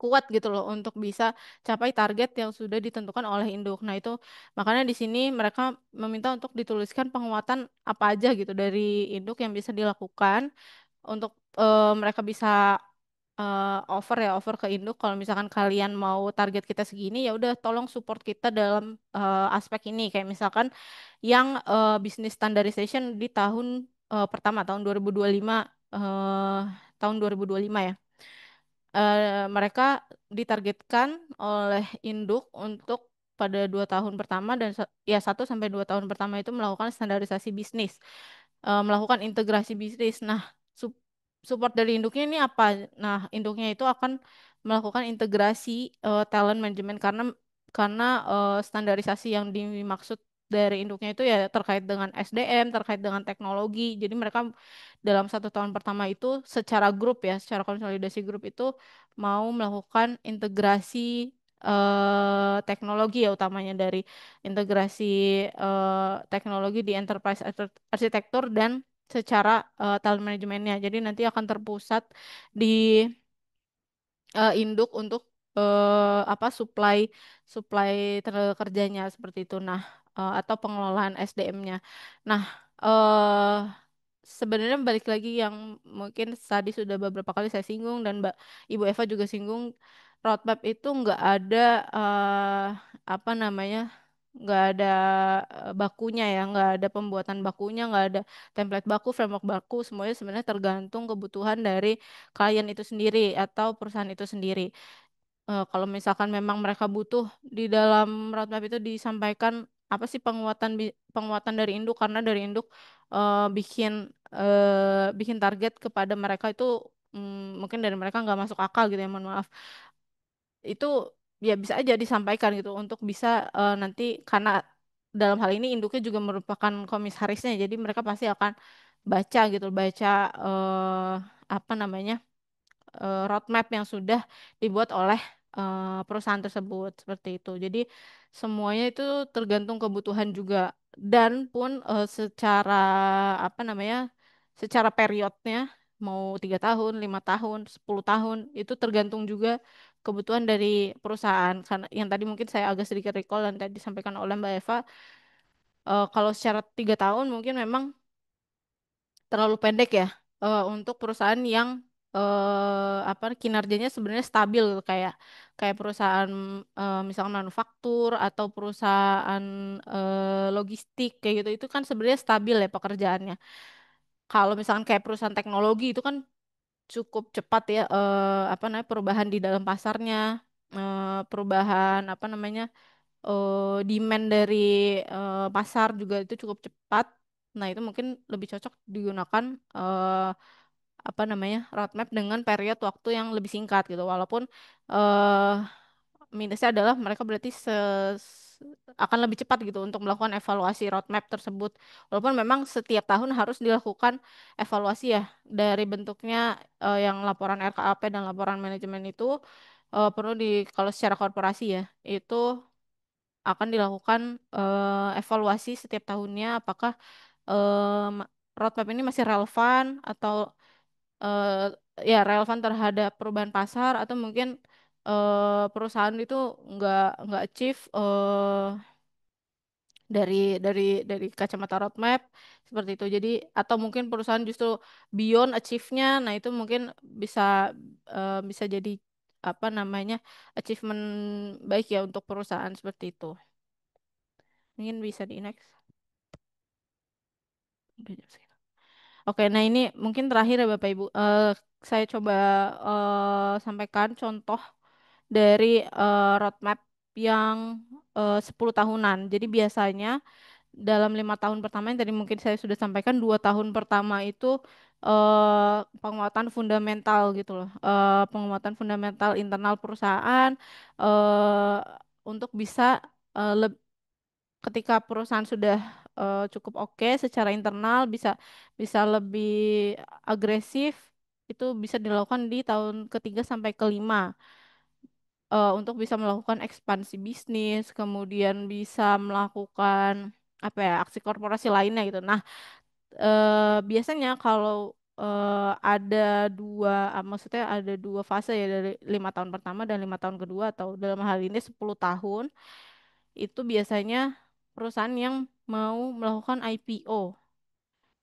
Speaker 2: kuat gitu loh untuk bisa capai target yang sudah ditentukan oleh induk. Nah, itu makanya di sini mereka meminta untuk dituliskan penguatan apa aja gitu dari induk yang bisa dilakukan untuk mereka bisa offer ke induk kalau misalkan kalian mau target kita segini ya udah tolong support kita dalam aspek ini kayak misalkan yang business standardization di tahun pertama tahun 2025 tahun 2025 ya mereka ditargetkan oleh induk untuk pada 2 tahun pertama dan ya 1 sampai 2 tahun pertama itu melakukan standarisasi bisnis, melakukan integrasi bisnis. Nah, support dari induknya ini apa? Nah, induknya itu akan melakukan integrasi talent management karena standarisasi yang dimaksud dari induknya itu ya terkait dengan SDM, terkait dengan teknologi. Jadi mereka dalam 1 tahun pertama itu secara grup ya, secara konsolidasi grup itu mau melakukan integrasi teknologi ya utamanya dari integrasi teknologi di enterprise arsitektur dan secara talent manajemennya. Jadi nanti akan terpusat di induk untuk apa supply supply tenaga kerjanya seperti itu. Nah, atau pengelolaan SDM-nya. Nah, sebenarnya balik lagi yang mungkin tadi sudah beberapa kali saya singgung dan Mbak Ibu Eva juga singgung, roadmap itu nggak ada apa namanya, nggak ada bakunya ya, nggak ada pembuatan bakunya, nggak ada template baku, framework baku, semuanya sebenarnya tergantung kebutuhan dari klien itu sendiri atau perusahaan itu sendiri. Kalau misalkan memang mereka butuh di dalam roadmap itu disampaikan apa sih penguatan dari induk, karena dari induk bikin bikin target kepada mereka itu mungkin dari mereka nggak masuk akal gitu ya, mohon maaf. Itu ya bisa aja disampaikan gitu untuk bisa nanti, karena dalam hal ini induknya juga merupakan komisarisnya, jadi mereka pasti akan baca gitu, baca apa namanya, roadmap yang sudah dibuat oleh perusahaan tersebut seperti itu. Jadi semuanya itu tergantung kebutuhan juga, dan pun secara apa namanya, secara periodnya mau 3 tahun, 5 tahun, 10 tahun itu tergantung juga kebutuhan dari perusahaan. Karena yang tadi mungkin saya agak sedikit recall dan tadi disampaikan oleh Mbak Eva, kalau secara 3 tahun mungkin memang terlalu pendek ya untuk perusahaan yang apa kinerjanya sebenarnya stabil gitu. kayak kayak perusahaan misalkan manufaktur atau perusahaan logistik kayak gitu, itu kan sebenarnya stabil ya pekerjaannya. Kalau misalkan kayak perusahaan teknologi itu kan cukup cepat ya, apa namanya, perubahan di dalam pasarnya, perubahan apa namanya, demand dari pasar juga itu cukup cepat. Nah, itu mungkin lebih cocok digunakan apa namanya, roadmap dengan period waktu yang lebih singkat gitu. Walaupun eh minusnya adalah mereka berarti akan lebih cepat gitu untuk melakukan evaluasi roadmap tersebut. Walaupun memang setiap tahun harus dilakukan evaluasi ya, dari bentuknya yang laporan RKAP dan laporan manajemen itu perlu di, kalau secara korporasi ya, itu akan dilakukan evaluasi setiap tahunnya, apakah em, roadmap ini masih relevan atau ya relevan terhadap perubahan pasar, atau mungkin perusahaan itu nggak achieve dari dari kacamata roadmap seperti itu. Jadi atau mungkin perusahaan justru beyond achieve-nya, nah itu mungkin bisa bisa jadi apa namanya, achievement baik ya untuk perusahaan seperti itu. Mungkin bisa di next. Udah jam segini. Oke, nah ini mungkin terakhir ya Bapak Ibu. Saya coba sampaikan contoh dari roadmap yang 10 tahunan. Jadi biasanya dalam 5 tahun pertama yang tadi mungkin saya sudah sampaikan, 2 tahun pertama itu penguatan fundamental gitu loh, penguatan fundamental internal perusahaan eh, untuk bisa ketika perusahaan sudah cukup oke secara internal, bisa bisa lebih agresif, itu bisa dilakukan di tahun ketiga sampai kelima untuk bisa melakukan ekspansi bisnis, kemudian bisa melakukan apa ya, aksi korporasi lainnya gitu. Nah, biasanya kalau ada dua, maksudnya ada dua fase ya, dari 5 tahun pertama dan 5 tahun kedua, atau dalam hal ini 10 tahun, itu biasanya perusahaan yang mau melakukan IPO.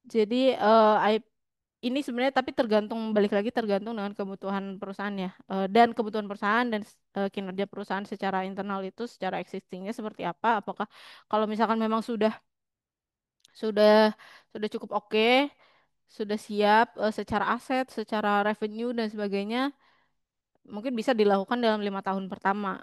Speaker 2: Jadi ini sebenarnya tapi tergantung, balik lagi tergantung dengan kebutuhan perusahaan ya. Dan kebutuhan perusahaan dan kinerja perusahaan secara internal itu secara existingnya seperti apa. Apakah kalau misalkan memang sudah sudah cukup oke, sudah siap secara aset, secara revenue dan sebagainya, mungkin bisa dilakukan dalam 5 tahun pertama,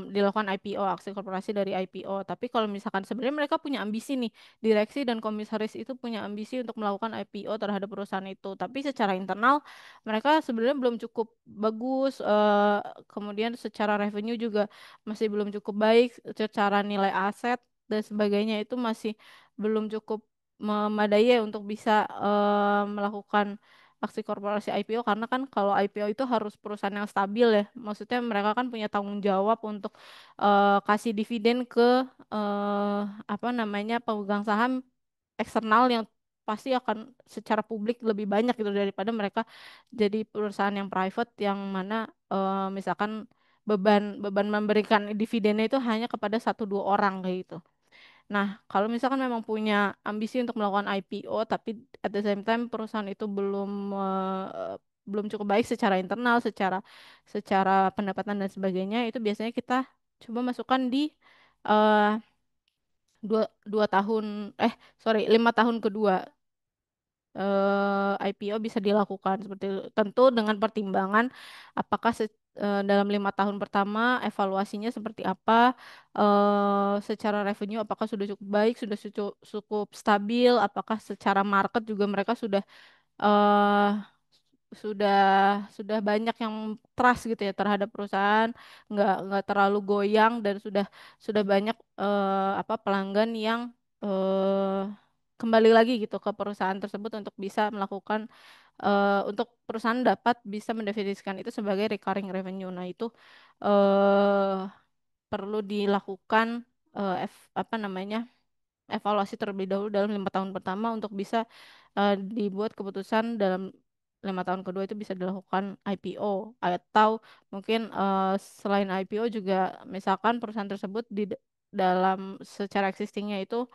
Speaker 2: dilakukan IPO, aksi korporasi dari IPO. Tapi kalau misalkan sebenarnya mereka punya ambisi nih, direksi dan komisaris itu punya ambisi untuk melakukan IPO terhadap perusahaan itu, tapi secara internal mereka sebenarnya belum cukup bagus, kemudian secara revenue juga masih belum cukup baik, secara nilai aset dan sebagainya itu masih belum cukup memadai ya untuk bisa melakukan aksi korporasi IPO, karena kan kalau IPO itu harus perusahaan yang stabil ya. Maksudnya mereka kan punya tanggung jawab untuk kasih dividen ke apa namanya, pemegang saham eksternal yang pasti akan secara publik lebih banyak gitu daripada mereka jadi perusahaan yang private yang mana misalkan beban beban memberikan dividennya itu hanya kepada 1 2 orang kayak gitu. Nah, kalau misalkan memang punya ambisi untuk melakukan IPO, tapi at the same time perusahaan itu belum cukup baik secara internal, secara pendapatan dan sebagainya, itu biasanya kita coba masukkan di eh, dua dua tahun, sorry, 5 tahun kedua IPO bisa dilakukan seperti itu. Tentu dengan pertimbangan apakah dalam 5 tahun pertama evaluasinya seperti apa, secara revenue apakah sudah cukup baik, sudah cukup stabil, apakah secara market juga mereka eh, sudah sudah banyak yang trust gitu ya terhadap perusahaan, nggak terlalu goyang dan sudah banyak apa pelanggan yang eh, kembali lagi gitu ke perusahaan tersebut untuk bisa melakukan untuk perusahaan dapat bisa mendefinisikan itu sebagai recurring revenue. Nah, itu eh, perlu dilakukan apa namanya evaluasi terlebih dahulu dalam 5 tahun pertama untuk bisa dibuat keputusan dalam 5 tahun kedua itu bisa dilakukan IPO atau mungkin selain IPO juga misalkan perusahaan tersebut dalam secara existingnya itu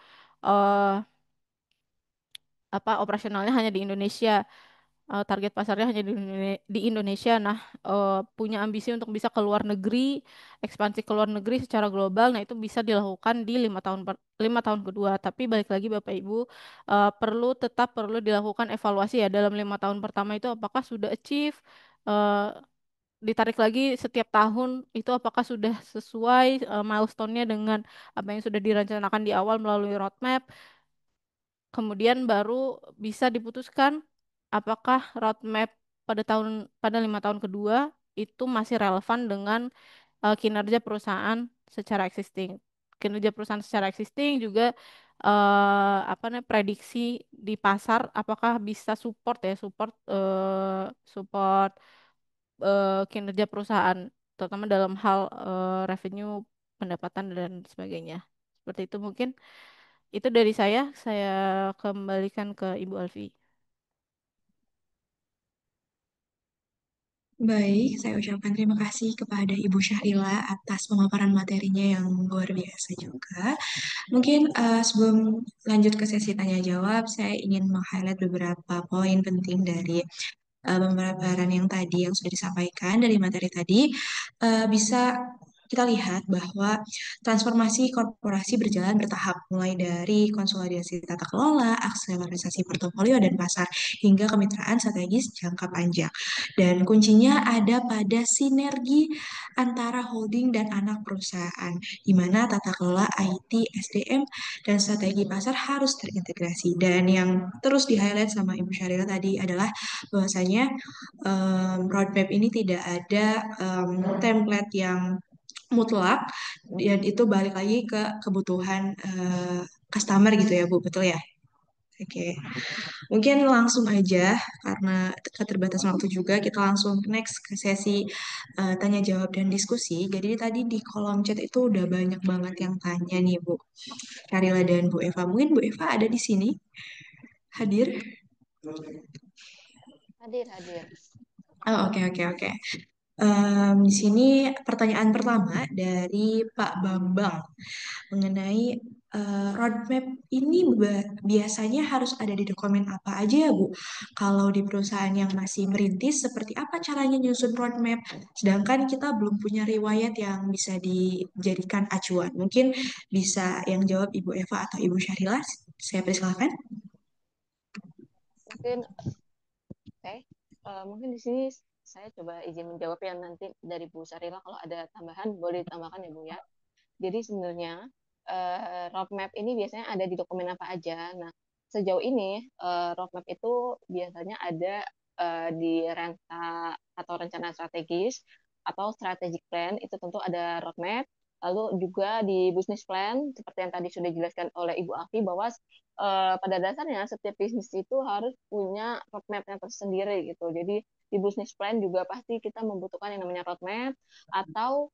Speaker 2: eh, apa operasionalnya hanya di Indonesia, target pasarnya hanya di Indonesia. Nah, punya ambisi untuk bisa ke luar negeri, ekspansi ke luar negeri secara global. Nah, itu bisa dilakukan di 5 tahun kedua. Tapi balik lagi Bapak Ibu, tetap perlu dilakukan evaluasi ya dalam 5 tahun pertama itu apakah sudah achieve. eh, Ditarik lagi setiap tahun itu apakah sudah sesuai milestone-nya dengan apa yang sudah direncanakan di awal melalui roadmap. Kemudian baru bisa diputuskan apakah roadmap pada 5 tahun kedua itu masih relevan dengan kinerja perusahaan secara existing. Kinerja perusahaan secara existing juga apa namanya prediksi di pasar apakah bisa support kinerja perusahaan terutama dalam hal revenue, pendapatan dan sebagainya. Seperti itu mungkin itu dari saya kembalikan ke Ibu Alfi.
Speaker 1: Baik, saya ucapkan terima kasih kepada Ibu Syahrila atas pemaparan materinya yang luar biasa juga. Mungkin sebelum lanjut ke sesi tanya jawab, saya ingin meng-highlight beberapa poin penting dari pemaparan yang tadi yang sudah disampaikan dari materi tadi. Bisa kita lihat bahwa transformasi korporasi berjalan bertahap, mulai dari konsolidasi tata kelola, akselerasi portofolio dan pasar, hingga kemitraan strategis jangka panjang. Dan kuncinya ada pada sinergi antara holding dan anak perusahaan, di mana tata kelola IT, SDM, dan strategi pasar harus terintegrasi. Dan yang terus di-highlight sama Ibu Syarila tadi adalah bahwasanya roadmap ini tidak ada template yang mutlak dan itu balik lagi ke kebutuhan customer gitu ya Bu, betul ya? Oke, mungkin langsung aja karena keterbatasan waktu juga kita langsung next ke sesi tanya jawab dan diskusi. Jadi tadi di kolom chat itu udah banyak banget yang tanya nih Bu Karila dan Bu Eva. Mungkin Bu Eva ada di sini hadir?
Speaker 3: Hadir, hadir.
Speaker 1: Oh, oke. Di sini pertanyaan pertama dari Pak Bambang mengenai roadmap ini biasanya harus ada di dokumen apa aja ya Bu? Kalau di perusahaan yang masih merintis, seperti apa caranya nyusun roadmap? Sedangkan kita belum punya riwayat yang bisa dijadikan acuan. Mungkin bisa yang jawab Ibu Eva atau Ibu Syahrilah. Saya persilakan.
Speaker 3: Mungkin oke. Mungkin di sini saya coba izin menjawab yang nanti dari Bu Sarila kalau ada tambahan boleh ditambahkan ya Bu ya. Jadi sebenarnya roadmap ini biasanya ada di dokumen apa aja. Nah, sejauh ini roadmap itu biasanya ada di atau rencana strategis atau strategic plan itu tentu ada roadmap. Lalu juga di business plan seperti yang tadi sudah dijelaskan oleh Ibu Afi bahwa pada dasarnya setiap bisnis itu harus punya roadmap-nya tersendiri gitu. Jadi di business plan juga pasti kita membutuhkan yang namanya roadmap atau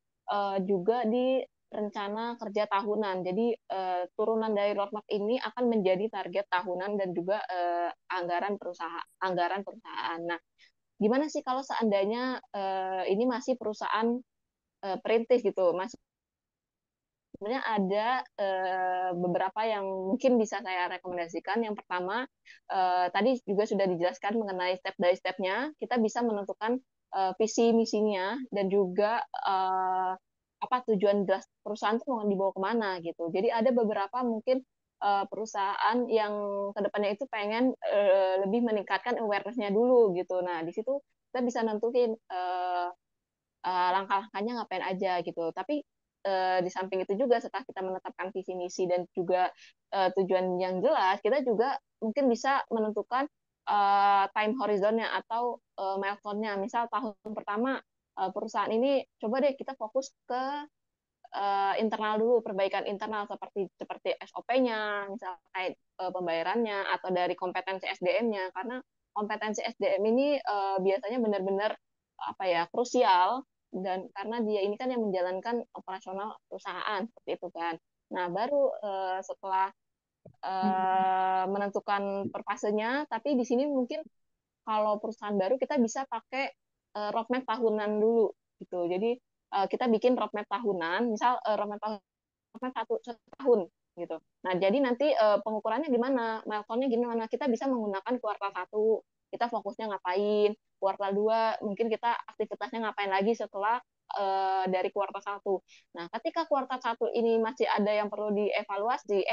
Speaker 3: juga di rencana kerja tahunan. Jadi turunan dari roadmap ini akan menjadi target tahunan dan juga anggaran perusahaan. Nah, gimana sih kalau seandainya ini masih perusahaan perintis gitu, masih sebenarnya ada beberapa yang mungkin bisa saya rekomendasikan. Yang pertama, tadi juga sudah dijelaskan mengenai step by step-nya. Kita bisa menentukan visi misinya dan juga apa tujuan jelas perusahaan itu mau dibawa kemana gitu. Jadi ada beberapa mungkin perusahaan yang kedepannya itu pengen lebih meningkatkan awareness-nya dulu gitu. Nah, di situ kita bisa nentuin langkah-langkahnya ngapain aja gitu. Tapi di samping itu juga setelah kita menetapkan visi misi dan juga tujuan yang jelas, kita juga mungkin bisa menentukan time horizonnya atau milestone-nya. Misal tahun pertama perusahaan ini coba deh kita fokus ke internal dulu, perbaikan internal seperti seperti SOP-nya, misal kayak pembayarannya atau dari kompetensi SDM-nya, karena kompetensi SDM ini biasanya benar-benar apa ya krusial dan karena dia ini kan yang menjalankan operasional perusahaan seperti itu kan. Nah baru setelah menentukan per fasenya, tapi di sini mungkin kalau perusahaan baru kita bisa pakai roadmap tahunan dulu gitu. Jadi kita bikin roadmap tahunan, misal roadmap tahunan satu tahun gitu. Nah, jadi nanti pengukurannya gimana, milestone-nya gimana? Kita bisa menggunakan kuartal satu, kita fokusnya ngapain, kuartal dua mungkin kita aktivitasnya ngapain lagi setelah dari kuartal satu. Nah, ketika kuartal satu ini masih ada yang perlu dievaluasi,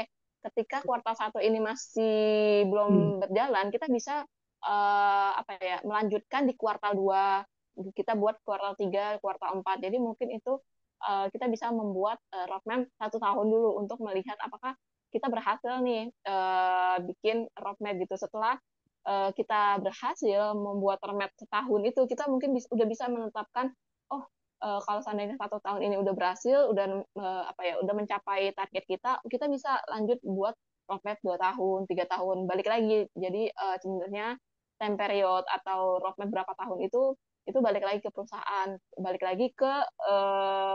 Speaker 3: ketika kuartal satu ini masih belum berjalan, kita bisa apa ya melanjutkan di kuartal 2 kita buat kuartal 3 kuartal 4 jadi mungkin itu kita bisa membuat roadmap 1 tahun dulu untuk melihat apakah kita berhasil nih bikin roadmap gitu setelah kita berhasil membuat roadmap setahun itu kita mungkin udah bisa menetapkan oh kalau seandainya 1 tahun ini udah berhasil udah apa ya udah mencapai target kita bisa lanjut buat roadmap 2 tahun 3 tahun balik lagi jadi sebenarnya time period atau roadmap berapa tahun itu balik lagi ke perusahaan, balik lagi ke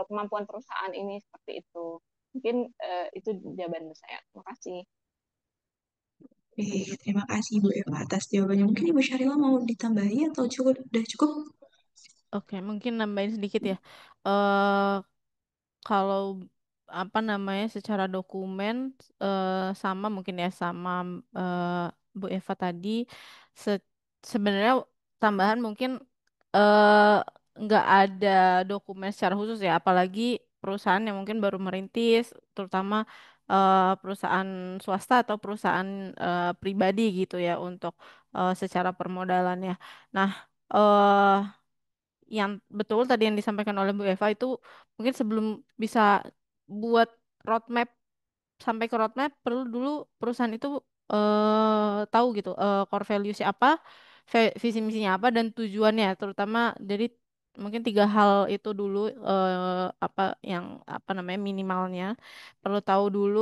Speaker 3: kemampuan perusahaan ini seperti itu. Mungkin itu jawaban saya. Terima kasih.
Speaker 1: Terima kasih Bu Eva atas jawabannya. Mungkin Ibu Syarila mau ditambahi atau cukup, udah cukup?
Speaker 2: Oke, mungkin nambahin sedikit ya. eh Kalau apa namanya secara dokumen sama mungkin ya sama eh, Bu Eva tadi se- sebenarnya tambahan mungkin eh, nggak ada dokumen secara khusus ya apalagi perusahaan yang mungkin baru merintis terutama perusahaan swasta atau perusahaan pribadi gitu ya untuk secara permodalannya. Nah, yang betul tadi yang disampaikan oleh Bu Eva itu mungkin sebelum bisa buat roadmap sampai ke roadmap perlu dulu perusahaan itu tahu gitu core values apa, visi misinya apa dan tujuannya terutama jadi mungkin 3 hal itu dulu apa yang apa namanya minimalnya perlu tahu dulu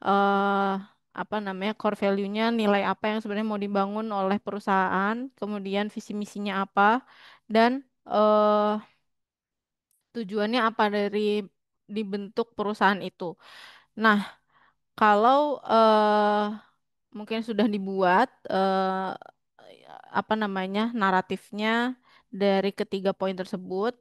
Speaker 2: eh apa namanya core value-nya nilai apa yang sebenarnya mau dibangun oleh perusahaan kemudian visi misinya apa dan tujuannya apa dari dibentuk perusahaan itu. Nah, kalau mungkin sudah dibuat apa namanya naratifnya dari ketiga poin tersebut,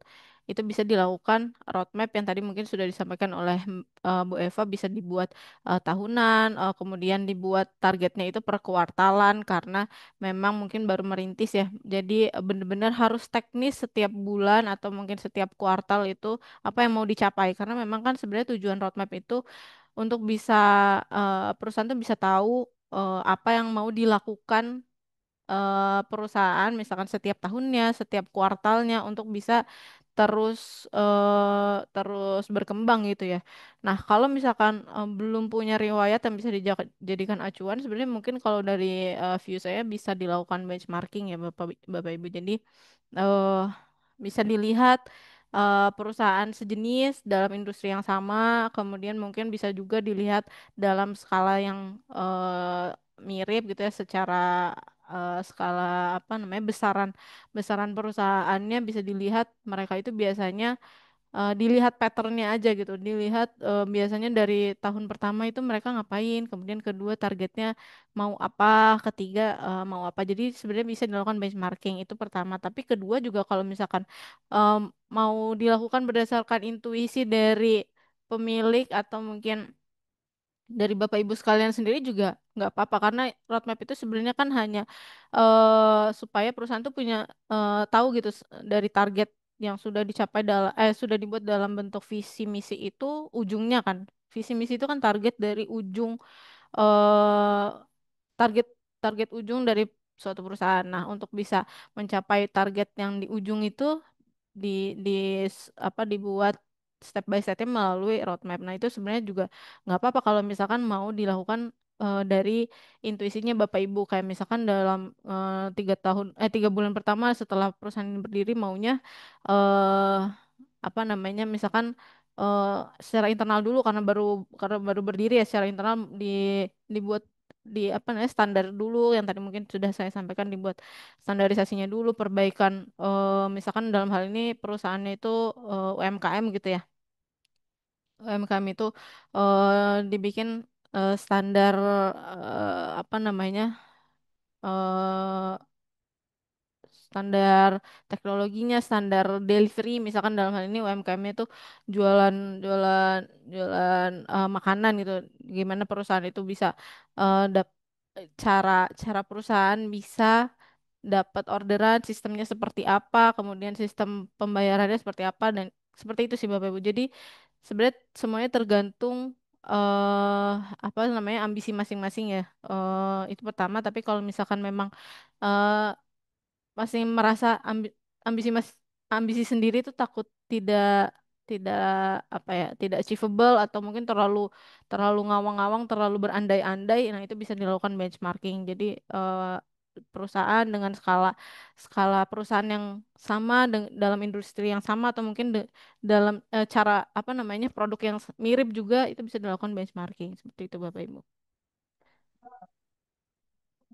Speaker 2: itu bisa dilakukan roadmap yang tadi mungkin sudah disampaikan oleh Bu Eva bisa dibuat tahunan, kemudian dibuat targetnya itu per kuartalan karena memang mungkin baru merintis ya. Jadi benar-benar harus teknis setiap bulan atau mungkin setiap kuartal itu apa yang mau dicapai karena memang kan sebenarnya tujuan roadmap itu untuk bisa perusahaan tuh bisa tahu apa yang mau dilakukan perusahaan misalkan setiap tahunnya, setiap kuartalnya untuk bisa terus berkembang gitu ya. Nah, kalau misalkan belum punya riwayat yang bisa dijadikan acuan, sebenarnya mungkin kalau dari view saya bisa dilakukan benchmarking ya Bapak Bapak Ibu. Jadi eh bisa dilihat perusahaan sejenis dalam industri yang sama, kemudian mungkin bisa juga dilihat dalam skala yang mirip gitu ya secara skala apa namanya besaran besaran perusahaannya bisa dilihat mereka itu biasanya dilihat patternnya aja gitu, dilihat biasanya dari tahun pertama itu mereka ngapain, kemudian kedua targetnya mau apa, ketiga mau apa. Jadi sebenarnya bisa dilakukan benchmarking itu pertama. Tapi kedua juga kalau misalkan em, mau dilakukan berdasarkan intuisi dari pemilik atau mungkin dari Bapak Ibu sekalian sendiri juga nggak apa-apa karena roadmap itu sebenarnya kan hanya supaya perusahaan tuh punya tahu gitu dari target yang sudah dicapai dalam sudah dibuat dalam bentuk visi misi itu ujungnya kan visi misi itu kan target dari ujung eh target target ujung dari suatu perusahaan. Nah, untuk bisa mencapai target yang di ujung itu di di apa dibuat step by stepnya melalui roadmap. Nah, itu sebenarnya juga nggak apa-apa kalau misalkan mau dilakukan dari intuisinya Bapak Ibu kayak misalkan dalam 3 bulan pertama setelah perusahaan ini berdiri maunya eh apa namanya misalkan eh, secara internal dulu karena baru berdiri ya secara internal dibuat di apa namanya standar dulu yang tadi mungkin sudah saya sampaikan dibuat standarisasinya dulu perbaikan misalkan dalam hal ini perusahaannya itu UMKM gitu ya UMKM itu dibikin standar apa namanya eh, standar teknologinya, standar delivery, misalkan dalam hal ini UMKM itu jualan jualan jualan makanan gitu. Gimana perusahaan itu bisa eh, dap- cara cara perusahaan bisa dapat orderan, sistemnya seperti apa, kemudian sistem pembayarannya seperti apa dan seperti itu sih Bapak Ibu. Jadi sebenarnya semuanya tergantung eh apa namanya ambisi masing-masing ya. Itu pertama, tapi kalau misalkan memang eh, masih merasa ambisi ambisi sendiri itu takut tidak tidak apa ya tidak achievable atau mungkin terlalu terlalu ngawang-ngawang terlalu berandai-andai nah itu bisa dilakukan benchmarking jadi perusahaan dengan skala skala perusahaan yang sama dalam industri yang sama atau mungkin dalam cara apa namanya produk yang mirip juga itu bisa dilakukan benchmarking seperti itu Bapak Ibu.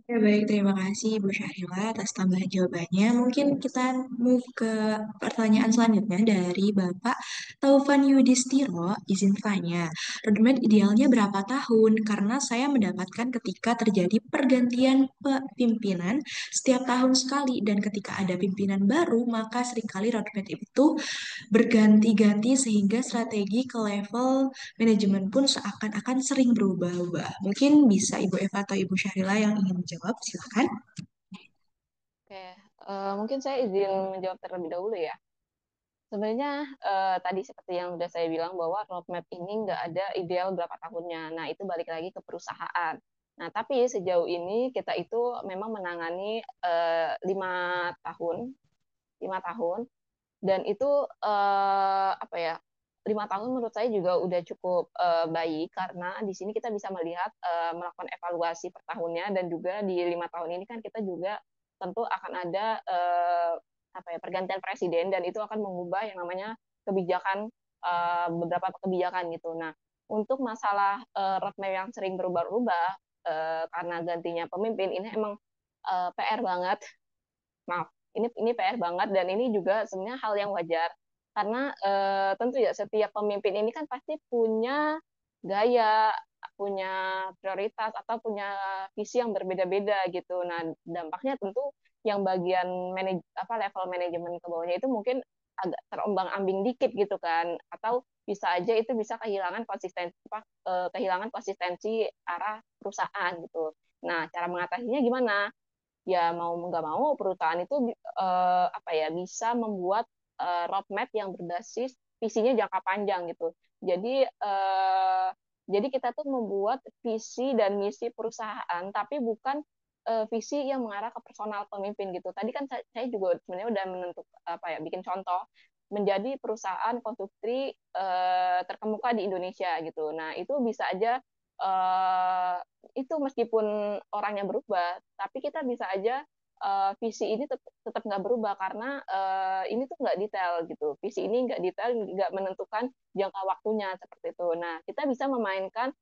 Speaker 1: Ya, baik, terima kasih Bu Syahila atas tambahan jawabannya. Mungkin kita move ke pertanyaan selanjutnya dari Bapak Taufan Yudhistiro. Izin tanya, roadmap idealnya berapa tahun? Karena saya mendapatkan ketika terjadi pergantian pimpinan setiap tahun sekali dan ketika ada pimpinan baru, maka seringkali roadmap itu berganti-ganti sehingga strategi ke level manajemen pun seakan-akan sering berubah-ubah. Mungkin bisa Ibu Eva atau Ibu Syahrila yang ingin menjawab, silakan.
Speaker 3: Oke, mungkin saya izin menjawab terlebih dahulu ya. Sebenarnya tadi seperti yang sudah saya bilang bahwa roadmap ini nggak ada ideal berapa tahunnya. Nah, itu balik lagi ke perusahaan. Nah, tapi sejauh ini kita itu memang menangani 5 tahun, 5 tahun, dan itu apa ya? 5 tahun menurut saya juga udah cukup baik karena di sini kita bisa melihat melakukan evaluasi per tahunnya dan juga di 5 tahun ini kan kita juga tentu akan ada apa ya pergantian presiden dan itu akan mengubah yang namanya kebijakan beberapa kebijakan gitu. Nah, untuk masalah roadmap yang sering berubah-ubah karena gantinya pemimpin ini emang PR banget. Maaf, ini PR banget dan ini juga sebenarnya hal yang wajar karena tentu ya setiap pemimpin ini kan pasti punya gaya, punya prioritas atau punya visi yang berbeda-beda gitu. Nah, dampaknya tentu yang bagian apa level manajemen ke bawahnya itu mungkin agak terombang-ambing dikit gitu kan atau bisa aja itu bisa kehilangan konsistensi apa kehilangan konsistensi arah perusahaan gitu. Nah, cara mengatasinya gimana? Ya mau nggak mau perusahaan itu apa ya bisa membuat roadmap yang berbasis visinya jangka panjang gitu. Jadi jadi kita tuh membuat visi dan misi perusahaan, tapi bukan visi yang mengarah ke personal pemimpin gitu. Tadi kan saya juga sebenarnya udah menentukan apa ya bikin contoh menjadi perusahaan konstruksi terkemuka di Indonesia gitu. Nah itu bisa aja eh, itu meskipun orangnya berubah, tapi kita bisa aja visi ini tetap nggak berubah karena ini tuh nggak detail gitu. Visi ini nggak detail, nggak menentukan jangka waktunya seperti itu. Nah, kita bisa memainkan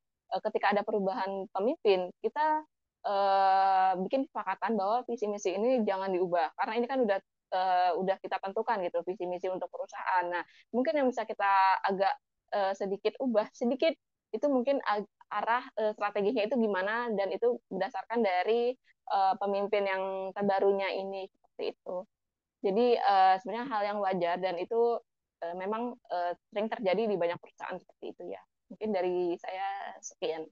Speaker 3: ketika ada perubahan pemimpin, kita bikin kesepakatan bahwa visi misi ini jangan diubah karena ini kan udah kita tentukan gitu visi misi untuk perusahaan. Nah, mungkin yang bisa kita agak sedikit ubah sedikit itu mungkin arah strateginya itu gimana dan itu berdasarkan dari pemimpin yang terbarunya ini seperti itu. Jadi sebenarnya hal yang wajar dan itu memang sering terjadi di banyak perusahaan seperti itu ya. Mungkin dari saya sekian.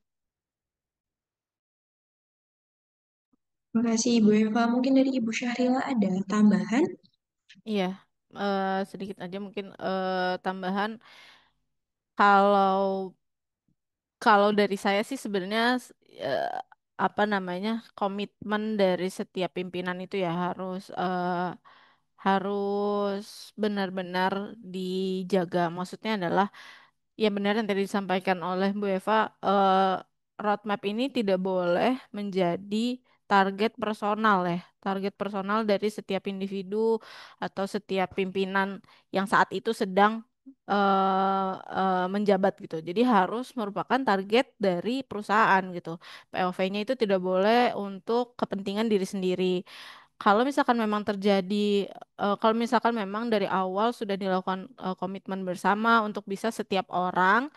Speaker 1: Terima kasih Ibu Eva. Mungkin dari Ibu Syahrila ada tambahan?
Speaker 2: Iya, sedikit aja mungkin tambahan. Kalau kalau dari saya sih sebenarnya eh, apa namanya komitmen dari setiap pimpinan itu ya harus benar-benar dijaga. Maksudnya adalah ya benar yang tadi disampaikan oleh Bu Eva, roadmap ini tidak boleh menjadi target personal ya, target personal dari setiap individu atau setiap pimpinan yang saat itu sedang menjabat gitu. Jadi harus merupakan target dari perusahaan gitu. POV-nya itu tidak boleh untuk kepentingan diri sendiri. Kalau misalkan memang terjadi, kalau misalkan memang dari awal sudah dilakukan komitmen bersama untuk bisa setiap orang,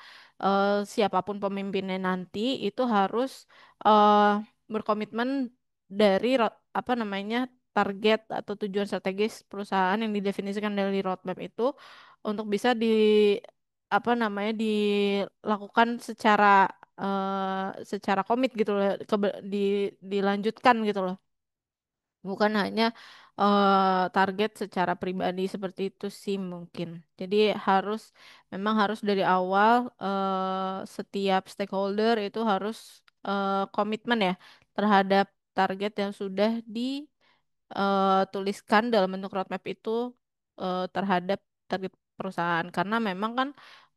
Speaker 2: siapapun pemimpinnya nanti itu harus uh, berkomitmen dari apa namanya target atau tujuan strategis perusahaan yang didefinisikan dari roadmap itu untuk bisa apa namanya dilakukan secara komit gitu loh, dilanjutkan gitu loh. Bukan hanya target secara pribadi seperti itu sih mungkin. Jadi harus memang harus dari awal setiap stakeholder itu harus komitmen ya terhadap target yang sudah tuliskan dalam bentuk roadmap itu terhadap target perusahaan. Karena memang kan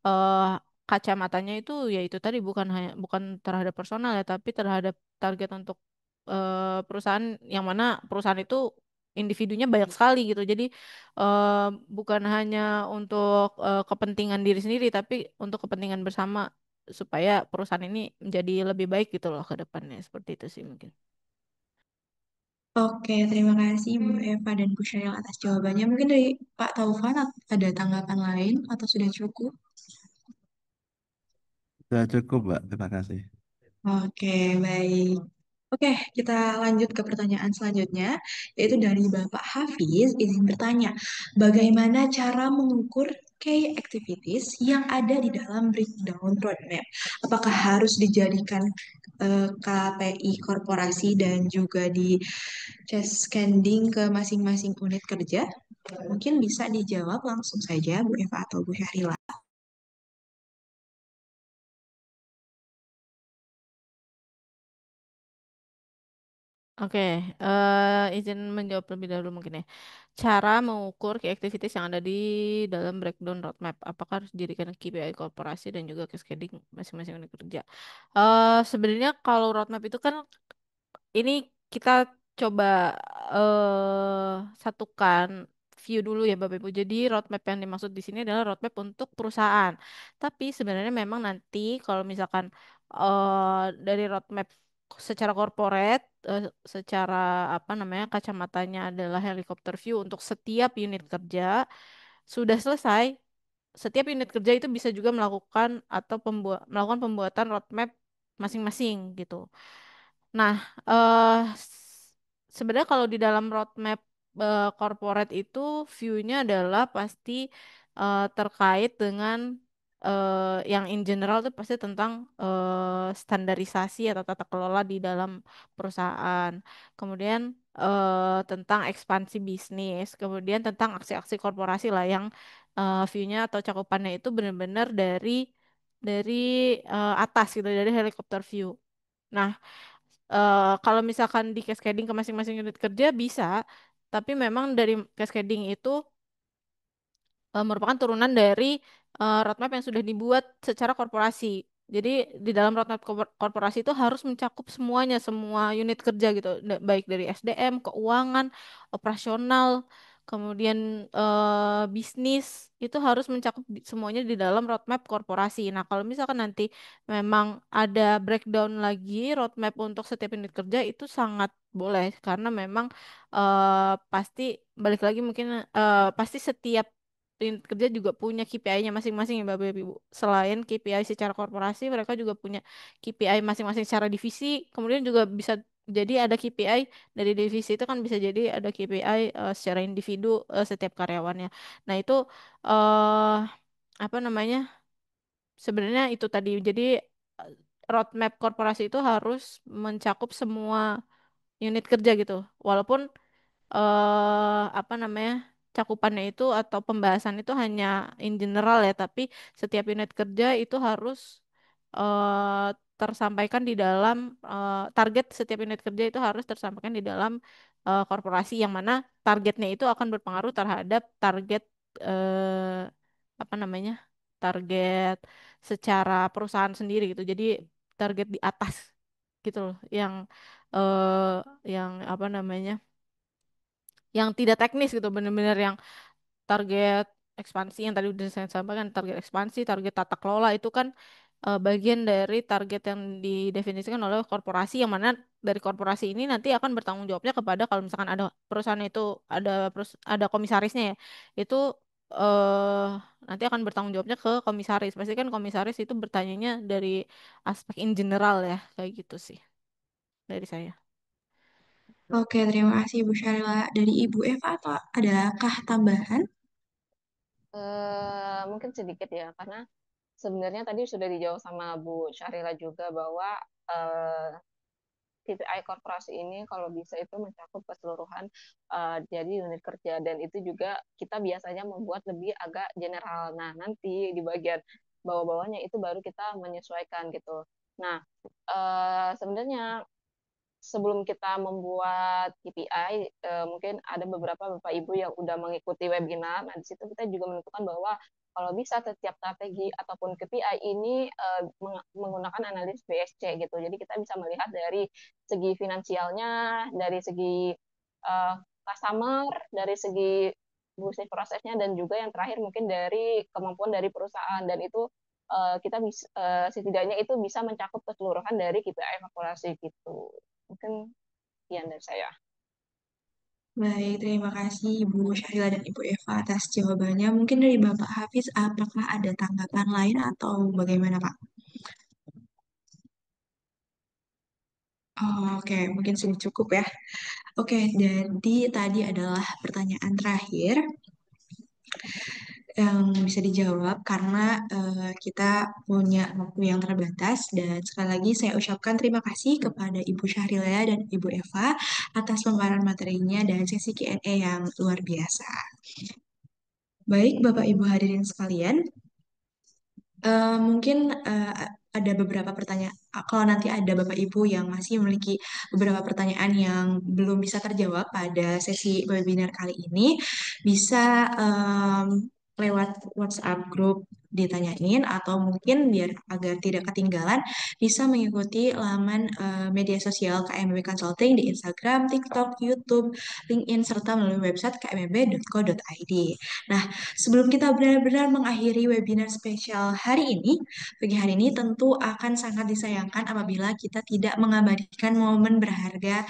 Speaker 2: eh, kacamatanya itu tadi bukan terhadap personal ya, tapi terhadap target untuk perusahaan yang mana perusahaan itu individunya banyak sekali gitu. Jadi eh, bukan hanya untuk kepentingan diri sendiri, tapi untuk kepentingan bersama supaya perusahaan ini menjadi lebih baik gitu loh ke depannya. Seperti itu sih mungkin.
Speaker 1: Oke, terima kasih Bu Eva dan Bu Syahril atas jawabannya. Mungkin dari Pak Taufan ada tanggapan lain atau sudah cukup?
Speaker 5: Sudah cukup, Mbak. Terima kasih.
Speaker 1: Oke, baik. Oke, kita lanjut ke pertanyaan selanjutnya, yaitu dari Bapak Hafiz, izin bertanya, bagaimana cara mengukur key activities yang ada di dalam breakdown roadmap? Apakah harus dijadikan KPI korporasi dan juga di cascading ke masing-masing unit kerja? Mungkin bisa dijawab langsung saja Bu Eva atau Bu Syahrila.
Speaker 2: Oke, izin menjawab lebih dahulu mungkin ya. Cara mengukur key activities yang ada di dalam breakdown roadmap, apakah harus didirikan KPI korporasi dan juga cascading masing-masing unit kerja. Sebenarnya kalau roadmap itu kan ini kita coba satukan view dulu ya Bapak Ibu. Jadi roadmap yang dimaksud di sini adalah roadmap untuk perusahaan. Tapi sebenarnya memang nanti kalau misalkan dari roadmap secara corporate, secara apa namanya kacamatanya adalah helikopter view untuk setiap unit kerja sudah selesai. Setiap unit kerja itu bisa juga melakukan atau melakukan pembuatan roadmap masing-masing gitu. Nah, sebenarnya kalau di dalam roadmap corporate itu view-nya adalah pasti terkait dengan yang in general itu pasti tentang standarisasi atau tata kelola di dalam perusahaan. Kemudian tentang ekspansi bisnis, kemudian tentang aksi-aksi korporasi lah yang view-nya atau cakupannya itu benar-benar dari atas gitu, dari helikopter view. Nah, kalau misalkan di cascading ke masing-masing unit kerja bisa, tapi memang dari cascading itu merupakan turunan dari roadmap yang sudah dibuat secara korporasi. Jadi di dalam roadmap korporasi itu harus mencakup semuanya, semua unit kerja gitu, baik dari SDM, keuangan, operasional, kemudian bisnis itu harus mencakup semuanya di dalam roadmap korporasi. Nah, kalau misalkan nanti memang ada breakdown lagi roadmap untuk setiap unit kerja itu sangat boleh karena memang pasti balik lagi mungkin pasti setiap unit kerja juga punya KPI-nya masing-masing ya Bapak Ibu. Selain KPI secara korporasi, mereka juga punya KPI masing-masing secara divisi, kemudian juga bisa Jadi ada KPI dari divisi itu kan bisa jadi ada KPI secara individu setiap karyawannya. Nah itu eh apa namanya? Sebenarnya itu tadi. Jadi eh, roadmap korporasi itu harus mencakup semua unit kerja gitu. Walaupun apa namanya cakupannya itu atau pembahasan itu hanya in general ya, tapi setiap unit kerja itu harus tersampaikan di dalam target setiap unit kerja itu harus tersampaikan di dalam korporasi yang mana targetnya itu akan berpengaruh terhadap target apa namanya target secara perusahaan sendiri gitu. Jadi target di atas gitu loh, yang apa namanya yang tidak teknis gitu, bener-bener yang target ekspansi yang tadi udah saya sampaikan, target ekspansi, target tata kelola itu kan bagian dari target yang didefinisikan oleh korporasi, yang mana dari korporasi ini nanti akan bertanggung jawabnya kepada kalau misalkan ada perusahaan itu ada komisarisnya ya, itu eh nanti akan bertanggung jawabnya ke komisaris. Pasti kan komisaris itu bertanyanya dari aspek in general ya, kayak gitu sih dari saya.
Speaker 1: Oke, terima kasih Ibu Syarila. Dari Ibu Eva atau adakah tambahan?
Speaker 3: Mungkin sedikit ya, karena sebenarnya tadi sudah dijawab sama Bu Syarila juga bahwa eh, KPI korporasi ini kalau bisa itu mencakup keseluruhan jadi unit kerja, dan itu juga kita biasanya membuat lebih agak general. Nah, nanti di bagian bawah-bawahnya itu baru kita menyesuaikan gitu. Nah, sebenarnya sebelum kita membuat KPI, mungkin ada beberapa Bapak Ibu yang udah mengikuti webinar. Nah, di situ kita juga menentukan bahwa kalau bisa setiap strategi ataupun KPI ini menggunakan analis BSC gitu. Jadi kita bisa melihat dari segi finansialnya, dari segi uh, customer, dari segi bisnis prosesnya, dan juga yang terakhir mungkin dari kemampuan dari perusahaan. Dan itu kita bisa setidaknya itu bisa mencakup keseluruhan dari KPI korporasi gitu. Mungkin sekian dari saya.
Speaker 1: Baik, terima kasih Ibu Syahila dan Ibu Eva atas jawabannya. Mungkin dari Bapak Hafiz, apakah ada tanggapan lain atau bagaimana Pak? Oh, oke, mungkin sudah cukup ya. Oke, jadi tadi adalah pertanyaan terakhir yang bisa dijawab karena kita punya waktu yang terbatas, dan sekali lagi saya ucapkan terima kasih kepada Ibu Syahrila dan Ibu Eva atas pemaparan materinya dan sesi Q&A yang luar biasa. Baik, Bapak Ibu hadirin sekalian, mungkin ada beberapa pertanyaan. Kalau nanti ada Bapak Ibu yang masih memiliki beberapa pertanyaan yang belum bisa terjawab pada sesi webinar kali ini, bisa lewat WhatsApp grup ditanyain, atau mungkin biar agar tidak ketinggalan bisa mengikuti laman media sosial KMB Consulting di Instagram, TikTok, YouTube, LinkedIn, serta melalui website kmb.co.id. Nah, sebelum kita benar-benar mengakhiri webinar spesial hari ini, pagi hari ini tentu akan sangat disayangkan apabila kita tidak mengabadikan momen berharga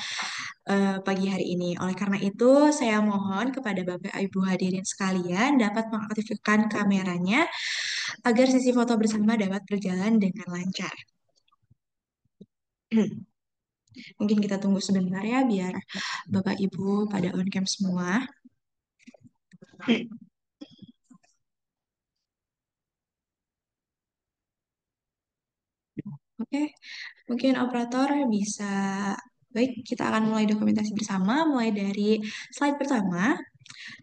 Speaker 1: pagi hari ini. Oleh karena itu, saya mohon kepada Bapak Ibu hadirin sekalian dapat mengaktifkan kameranya agar sesi foto bersama dapat berjalan dengan lancar. Mungkin kita tunggu sebentar ya biar Bapak Ibu pada on cam semua. Oke, mungkin operator bisa. Baik, kita akan mulai dokumentasi bersama, mulai dari slide pertama.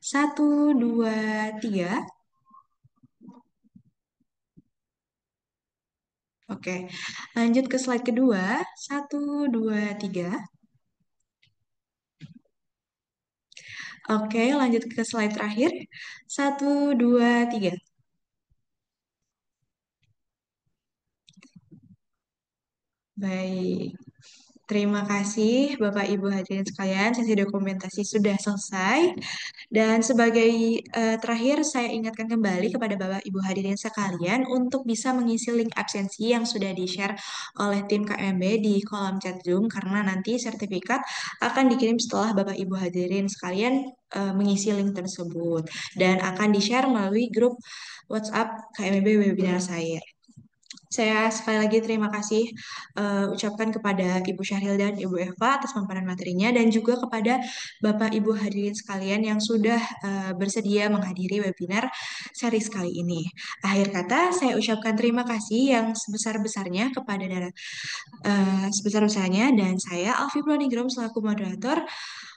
Speaker 1: Satu, dua, tiga. Oke, lanjut ke slide kedua. Satu, dua, tiga. Oke, lanjut ke slide terakhir. Satu, dua, tiga. Baik. Terima kasih Bapak Ibu hadirin sekalian, sesi dokumentasi sudah selesai. Dan sebagai terakhir, saya ingatkan kembali kepada Bapak Ibu hadirin sekalian untuk bisa mengisi link absensi yang sudah di-share oleh tim KMB di kolom chat Zoom, karena nanti sertifikat akan dikirim setelah Bapak Ibu hadirin sekalian mengisi link tersebut, dan akan di-share melalui grup WhatsApp KMB webinar saya. Saya sekali lagi terima kasih ucapkan kepada Ibu Syahril dan Ibu Eva atas paparan materinya dan juga kepada Bapak Ibu hadirin sekalian yang sudah bersedia menghadiri webinar series kali ini. Akhir kata, saya ucapkan terima kasih yang sebesar-besarnya kepada sebesar-besarnya dan saya Alfi Pronigrom selaku moderator.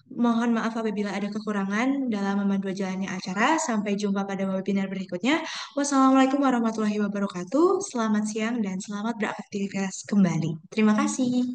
Speaker 1: Mohon maaf apabila ada kekurangan dalam memandu jalannya acara. Sampai jumpa pada webinar berikutnya. Wassalamualaikum warahmatullahi wabarakatuh. Selamat siang dan selamat beraktivitas kembali. Terima kasih.